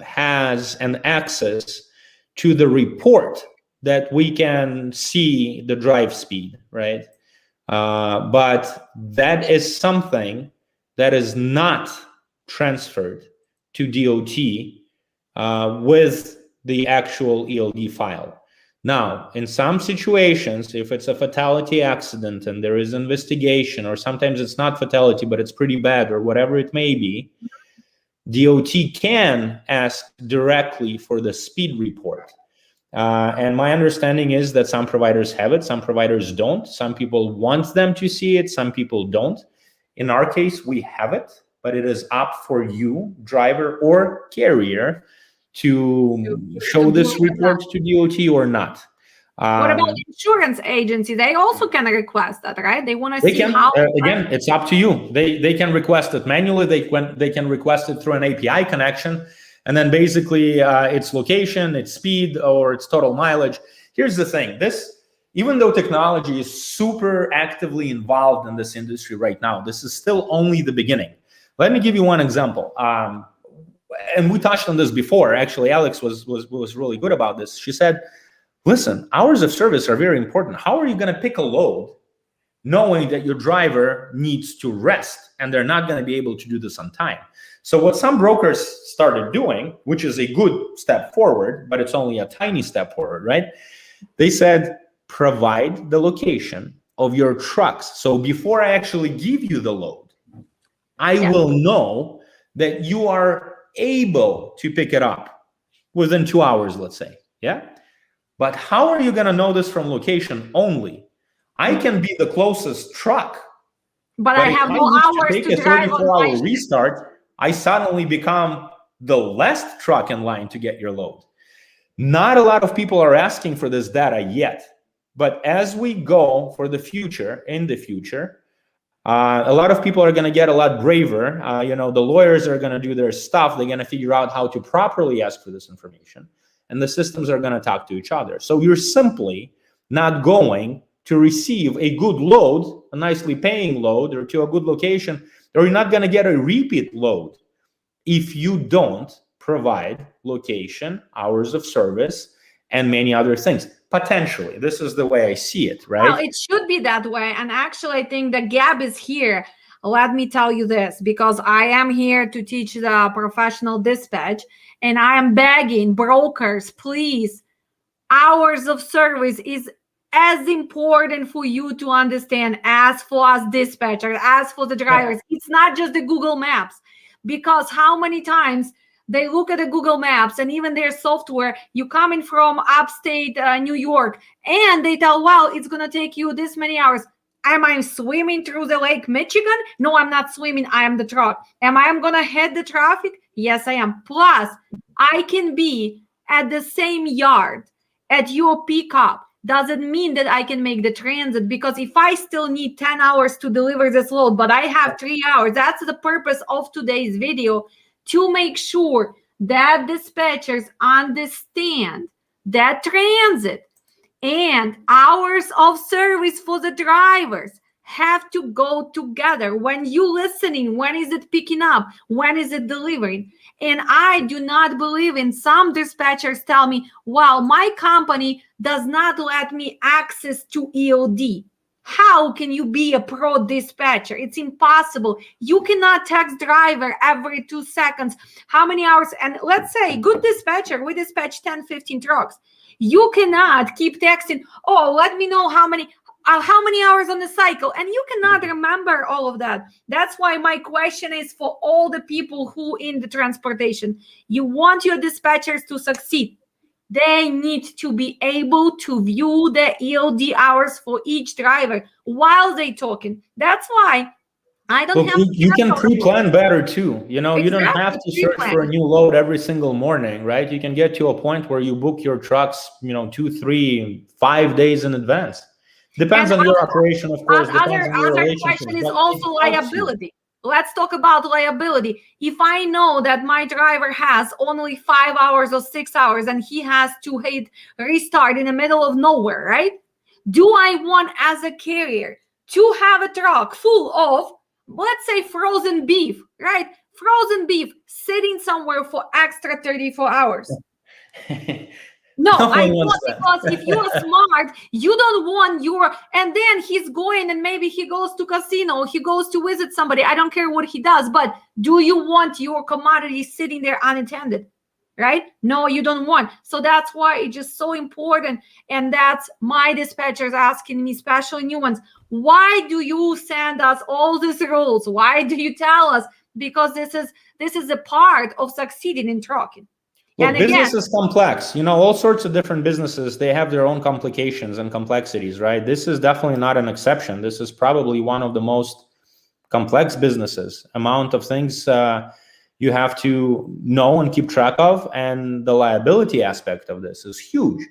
Speaker 3: has an access to the report that we can see the drive speed, right? But that is something that is not transferred to DOT with the actual ELD file. Now, in some situations, if it's a fatality accident and there is investigation, or sometimes it's not fatality, but it's pretty bad, or whatever it may be, DOT can ask directly for the speed report. And my understanding is that some providers have it, some providers don't. Some people want them to see it, some people don't. In our case, we have it, but it is up for you, driver or carrier, to show this report to DOT or not.
Speaker 1: What about insurance agency? They also can request that, right? They want to see
Speaker 3: can,
Speaker 1: how.
Speaker 3: Again, it's up to you. They can request it manually. They can request it through an API connection, and then basically its location, its speed, or its total mileage. Here's the thing: even though technology is super actively involved in this industry right now, this is still only the beginning. Let me give you one example. And we touched on this before. Actually, Alex was really good about this. She said, listen, hours of service are very important. How are you going to pick a load knowing that your driver needs to rest and they're not going to be able to do this on time? So what some brokers started doing, which is a good step forward, but it's only a tiny step forward, right? They said, provide the location of your trucks. So before I actually give you the load, I will know that you are able to pick it up within 2 hours, let's say. Yeah. But how are you going to know this from location only? I can be the closest truck,
Speaker 1: but I have no hours
Speaker 3: to drive a 34-hour restart. I suddenly become the last truck in line to get your load. Not a lot of people are asking for this data yet, but as we go for the future, a lot of people are going to get a lot braver. The lawyers are going to do their stuff. They're going to figure out how to properly ask for this information, and the systems are going to talk to each other. So you're simply not going to receive a good load, a nicely paying load, or to a good location, or you're not going to get a repeat load if you don't provide location, hours of service, and many other things. Potentially, this is the way I see it, right?
Speaker 1: Well, it should be that way. And actually, I think the gap is here. Let me tell you this, because I am here to teach the professional dispatch, and I am begging brokers, please, hours of service is as important for you to understand as for us dispatchers, as for the drivers. Yeah. It's not just the Google Maps, because how many times they look at the Google Maps and even their software, you coming from upstate New York, and they tell, well, it's going to take you this many hours. Am I swimming through the Lake Michigan? No, I'm not swimming. I am the truck. Am I going to head the traffic? Yes, I am. Plus, I can be at the same yard at your pickup. Doesn't mean that I can make the transit, because if I still need 10 hours to deliver this load, but I have 3 hours, that's the purpose of today's video, to make sure that dispatchers understand that transit and hours of service for the drivers have to go together. When you listening, when is it picking up? When is it delivering? And I do not believe in some dispatchers tell me, well, my company does not let me access to ELD. How can you be a pro dispatcher? It's impossible. You cannot text driver every 2 seconds. How many hours? And let's say good dispatcher, we dispatch 10, 15 trucks. You cannot keep texting, oh, let me know how many hours on the cycle. And you cannot remember all of that. That's why my question is for all the people who in the transportation, you want your dispatchers to succeed. They need to be able to view the ELD hours for each driver while they talking. That's why I don't have.
Speaker 3: You can pre-plan better too. You know,
Speaker 1: Exactly,
Speaker 3: you don't have to search for a new load every single morning, right? You can get to a point where you book your trucks, 2, 3, 5 days in advance. Depends on your operation, of course.
Speaker 1: Other question is also liability. Let's talk about liability. If I know that my driver has only 5 hours or 6 hours and he has to hit restart in the middle of nowhere, right? Do I want as a carrier to have a truck full of, let's say, frozen beef, right? Frozen beef sitting somewhere for extra 34 hours. No, I want, because if you are smart, you don't want and then he's going and maybe he goes to casino, he goes to visit somebody. I don't care what he does, but do you want your commodity sitting there unattended, right? No, you don't want. So that's why it's just so important. And that's my dispatchers asking me, especially new ones, why do you send us all these rules? Why do you tell us? Because this is a part of succeeding in trucking.
Speaker 3: Look, business is complex. All sorts of different businesses, they have their own complications and complexities, right? This is definitely not an exception. This is probably one of the most complex businesses. Amount of things you have to know and keep track of, and the liability aspect of this is huge.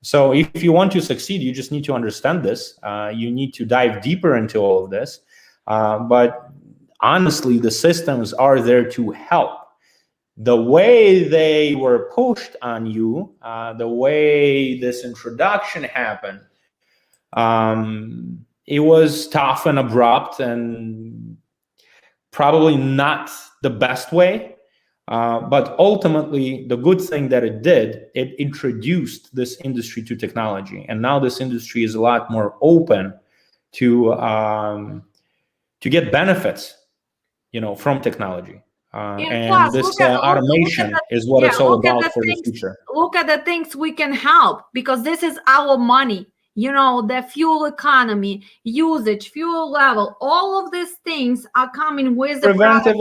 Speaker 3: So if you want to succeed, you just need to understand this. You need to dive deeper into all of this. But honestly, the systems are there to help. The way they were pushed on you, the way this introduction happened, it was tough and abrupt and probably not the best way. But ultimately, the good thing that it did, it introduced this industry to technology. And now this industry is a lot more open to get benefits, from technology. And plus, this automation is what it's all about for the future.
Speaker 1: Look at the things we can help, because this is our money. The fuel economy, usage, fuel level, all of these things are coming with the
Speaker 3: preventive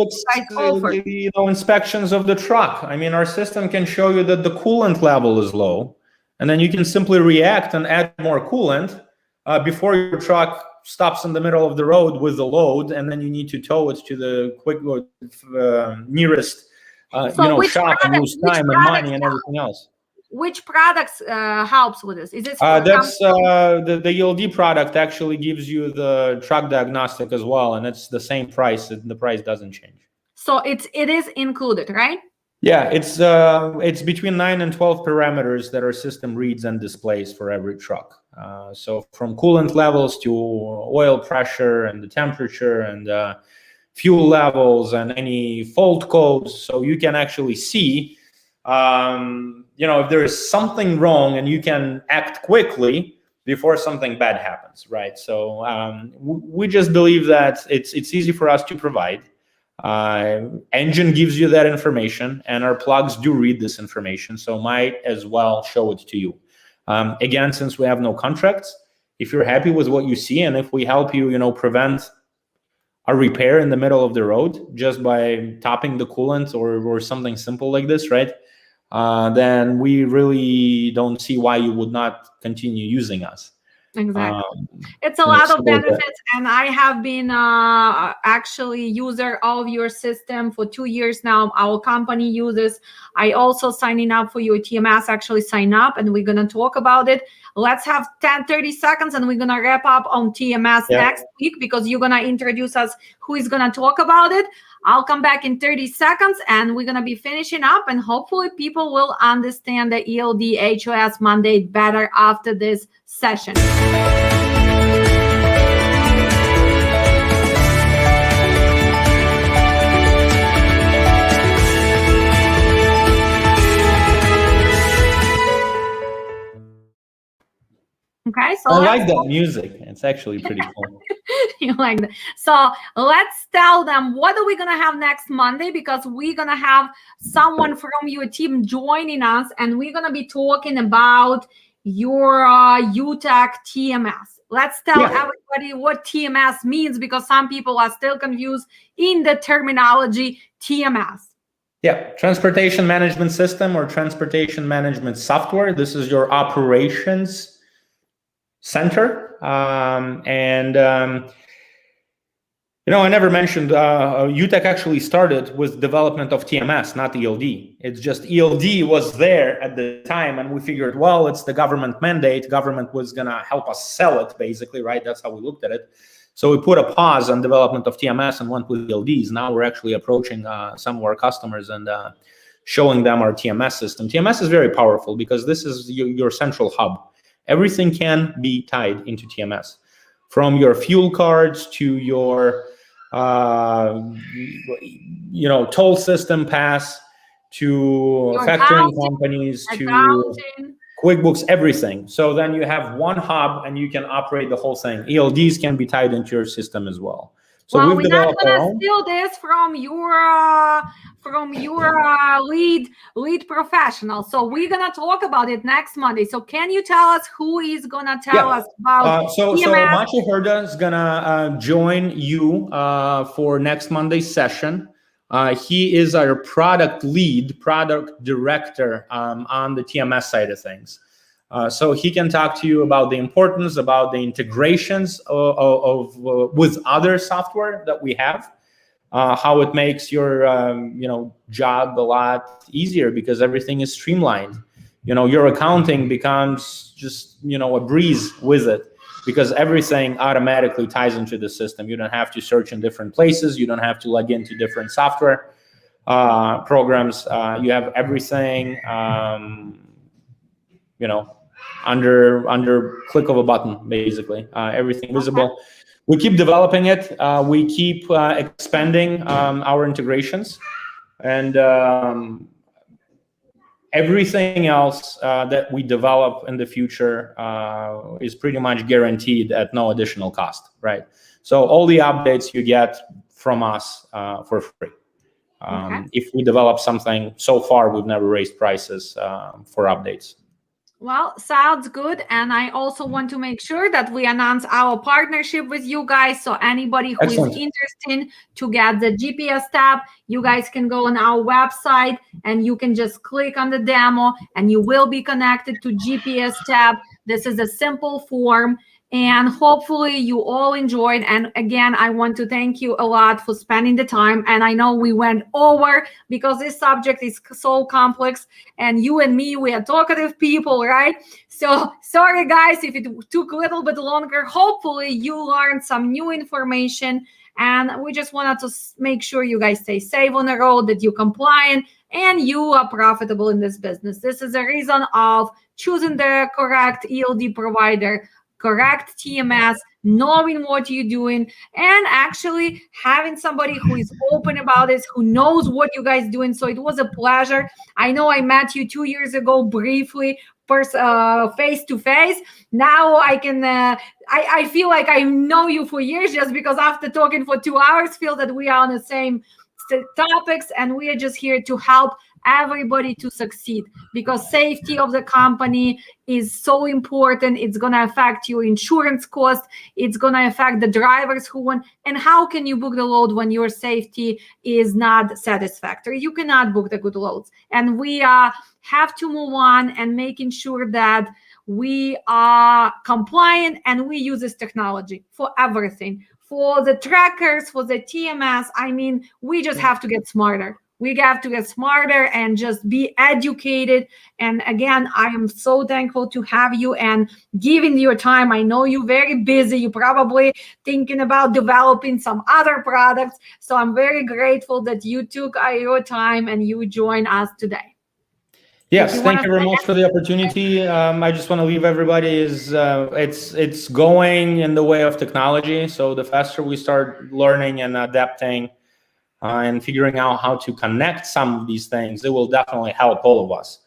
Speaker 3: inspections of the truck. I mean, our system can show you that the coolant level is low, and then you can simply react and add more coolant before your truck stops in the middle of the road with the load, and then you need to tow it to the nearest shop and lose time and money and everything else.
Speaker 1: Which products helps with this? Is this
Speaker 3: that's the ELD product actually gives you the truck diagnostic as well, and it's the same price. The price doesn't change.
Speaker 1: So it is included, right?
Speaker 3: Yeah, it's between 9 and 12 parameters that our system reads and displays for every truck. So from coolant levels to oil pressure and the temperature and fuel levels and any fault codes. So you can actually see, if there is something wrong, and you can act quickly before something bad happens, right? So we just believe that it's easy for us to provide. Engine gives you that information, and our plugs do read this information, so might as well show it to you. Again, since we have no contracts, if you're happy with what you see, and if we help you, prevent a repair in the middle of the road just by topping the coolant or something simple like this, right? Then we really don't see why you would not continue using us.
Speaker 1: Exactly. It's a lot of benefits, and I have been actually user of your system for 2 years now. Our company uses. I also signing up for your TMS, actually sign up, and we're going to talk about it. Let's have 30 seconds, and we're going to wrap up on TMS next week, because you're going to introduce us who is going to talk about it. I'll come back in 30 seconds, and we're going to be finishing up, and hopefully people will understand the ELD HOS mandate better after this session. Okay, So
Speaker 2: I like that music. It's actually pretty cool.
Speaker 1: you like that. So let's tell them what are we gonna have next Monday, because we're gonna have someone from your team joining us, and we're gonna be talking about your Utech TMS. Let's tell everybody what TMS means, because some people are still confused in the terminology TMS.
Speaker 2: Yeah, transportation management system or transportation management software. This is your operations center. I never mentioned Utech actually started with development of TMS, not ELD. It's just ELD was there at the time, and we figured, well, it's the government mandate. Government was going to help us sell it, basically, right? That's how we looked at it. So we put a pause on development of TMS and went with ELDs. Now we're actually approaching some of our customers and showing them our TMS system. TMS is very powerful because this is your central hub. Everything can be tied into TMS, from your fuel cards to your toll system pass, to
Speaker 1: Your
Speaker 2: factoring
Speaker 1: accounting,
Speaker 2: companies, to QuickBooks, everything. So then you have one hub and you can operate the whole thing. ELDs can be tied into your system as well. So
Speaker 1: well,
Speaker 2: we've
Speaker 1: we're not
Speaker 2: developed our
Speaker 1: gonna
Speaker 2: own.
Speaker 1: steal this from your lead professional. So we're gonna talk about it next Monday. So can you tell us who is gonna tell us about
Speaker 2: so
Speaker 1: TMS?
Speaker 2: Maciej Herda is gonna join you for next Monday's session. He is our product director on the TMS side of things. So he can talk to you about the importance, about the integrations of with other software that we have, how it makes your job a lot easier because everything is streamlined. Your accounting becomes just a breeze with it, because everything automatically ties into the system. You don't have to search in different places. You don't have to log into different software programs. You have everything, under click of a button, basically. Everything visible. We keep developing it. We keep expanding our integrations, and everything else that we develop in the future is pretty much guaranteed at no additional cost, right? So all the updates you get from us for free. If we develop something, so far we've never raised prices for updates.
Speaker 1: Well, sounds good. And I also want to make sure that we announce our partnership with you guys. So anybody who is interested to get the GPS tab, you guys can go on our website and you can just click on the demo and you will be connected to GPS tab. This is a simple form. And hopefully you all enjoyed. And again, I want to thank you a lot for spending the time. And I know we went over because this subject is so complex. And you and me, we are talkative people, right? So sorry, guys, if it took a little bit longer. Hopefully you learned some new information. And we just wanted to make sure you guys stay safe on the road, that you're compliant, and you are profitable in this business. This is a reason of choosing the correct ELD provider, correct TMS, knowing what you're doing, and actually having somebody who is open about this, who knows what you guys doing. So it was a pleasure. I know I met you 2 years ago briefly, face to face. Now I can, I feel like I know you for years, just because after talking for 2 hours, feel that we are on the same topics, and we are just here to help everybody to succeed, because safety of the company is so important. It's going to affect your insurance cost. It's going to affect the drivers who want. And how can you book the load when your safety is not satisfactory? You cannot book the good loads. And we have to move on and making sure that we are compliant and we use this technology for everything. For the trackers, for the TMS, I mean, we just have to get smarter. We have to get smarter and just be educated. And again, I am so thankful to have you and giving your time. I know you're very busy. You're probably thinking about developing some other products. So I'm very grateful that you took your time and you joined us today.
Speaker 2: Yes, thank you very much for the opportunity. I just want to leave everybody it's going in the way of technology. So the faster we start learning and adapting and figuring out how to connect some of these things, it will definitely help all of us.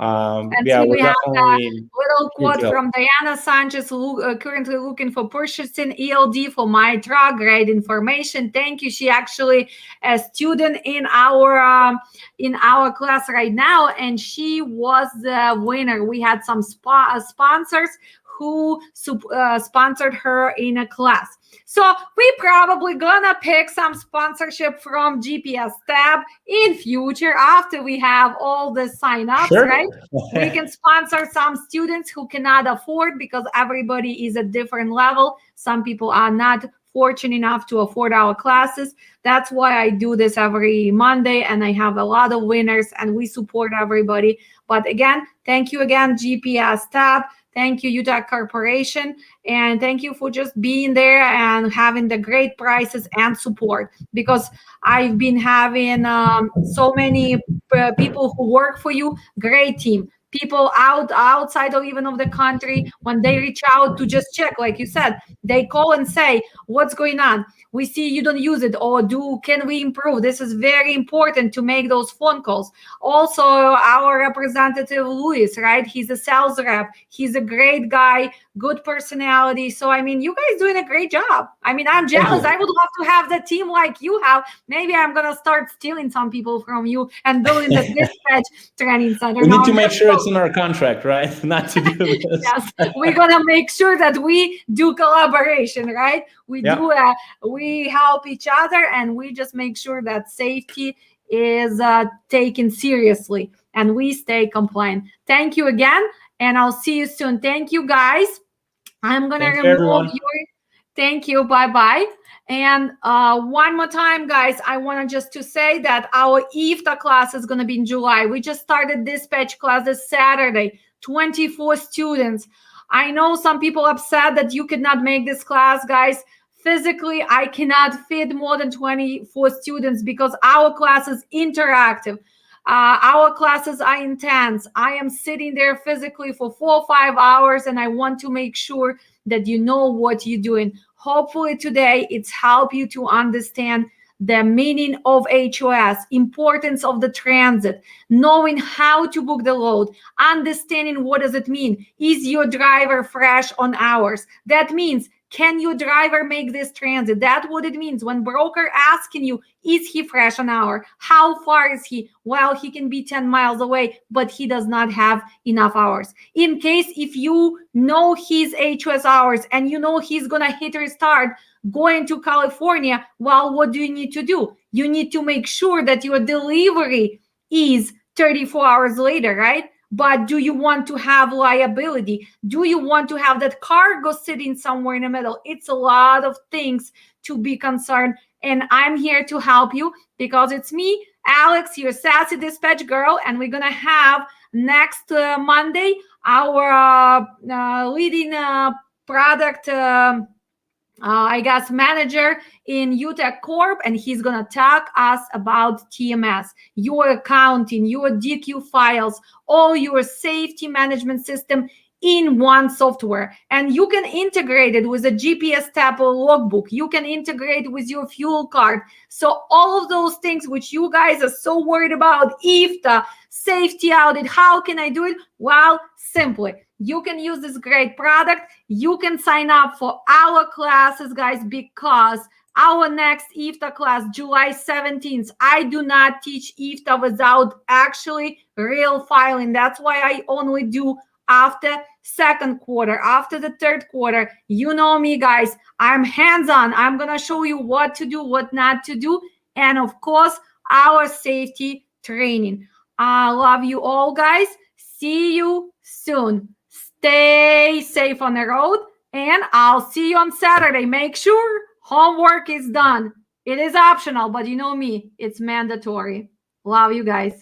Speaker 1: And
Speaker 3: yeah,
Speaker 1: see,
Speaker 3: we're
Speaker 1: we have a
Speaker 3: definitely
Speaker 1: little
Speaker 3: here
Speaker 1: quote
Speaker 3: to help.
Speaker 1: from Diana Sanchez, currently looking for purchasing ELD for my truck. Great information. Thank you. She actually a student in our class right now, and she was the winner. We had some sponsors who sponsored her in a class. So we probably gonna pick some sponsorship from GPS tab in future after we have all the sign-ups,
Speaker 3: Sure.
Speaker 1: right? We can sponsor some students who cannot afford, because everybody is at different level. Some people are not fortunate enough to afford our classes. That's why I do this every Monday, and I have a lot of winners, and we support everybody. But again, thank you again, GPS tab. Thank you, Utech Corporation. And thank you for just being there and having the great prices and support, because I've been having so many people who work for you. Great team. People outside of even of the country, when they reach out to just check, like you said, they call and say, what's going on? We see you don't use it, or can we improve? This is very important to make those phone calls. Also, our representative Luis, right? He's a sales rep. He's a great guy, good personality. So I mean, you guys doing a great job. I mean, I'm jealous. I would love to have the team like you have. Maybe I'm gonna start stealing some people from you and building the dispatch training center.
Speaker 3: We need to make sure it's in our contract, right? Not to do this.
Speaker 1: Yes, we're gonna make sure that we do collaboration, right? We do. We help each other, and we just make sure that safety is taken seriously, and we stay compliant. Thank you again, and I'll see you soon. Thank you, guys. I'm gonna remove your. Thank you. Bye-bye. And one more time, guys, I want to say that our IFTA class is going to be in July. We just started dispatch class this Saturday, 24 students. I know some people upset that you could not make this class, guys. Physically, I cannot fit more than 24 students because our class is interactive. Our classes are intense. I am sitting there physically for 4 or 5 hours, and I want to make sure that you know what you're doing. Hopefully today it's helped you to understand the meaning of HOS, importance of the transit, knowing how to book the load, understanding what does it mean. Is your driver fresh on hours? That means, can your driver make this transit? That's what it means. When broker asking you, is he fresh on hour? How far is he? Well, he can be 10 miles away, but he does not have enough hours. In case if you know his HOS hours and you know he's going to hit restart going to California, well, what do you need to do? You need to make sure that your delivery is 34 hours later, right? But do you want to have liability? Do you want to have that cargo sitting somewhere in the middle? It's a lot of things to be concerned. And I'm here to help you because it's me, Alex, your sassy dispatch girl. And we're going to have next Monday our leading product manager in Utech Corp, and he's gonna talk us about TMS, your accounting, your DQ files, all your safety management system in one software. And you can integrate it with a GPS tab or logbook. You can integrate with your fuel card. So all of those things which you guys are so worried about, IFTA, safety audit, how can I do it? Well, simply, you can use this great product. You can sign up for our classes, guys, because our next IFTA class, July 17th, I do not teach IFTA without actually real filing. That's why I only do after second quarter, after the third quarter. You know me, guys. I'm hands-on. I'm going to show you what to do, what not to do. And of course, our safety training. I love you all, guys. See you soon. Stay safe on the road, and I'll see you on Saturday. Make sure homework is done. It is optional, but you know me, it's mandatory. Love you guys.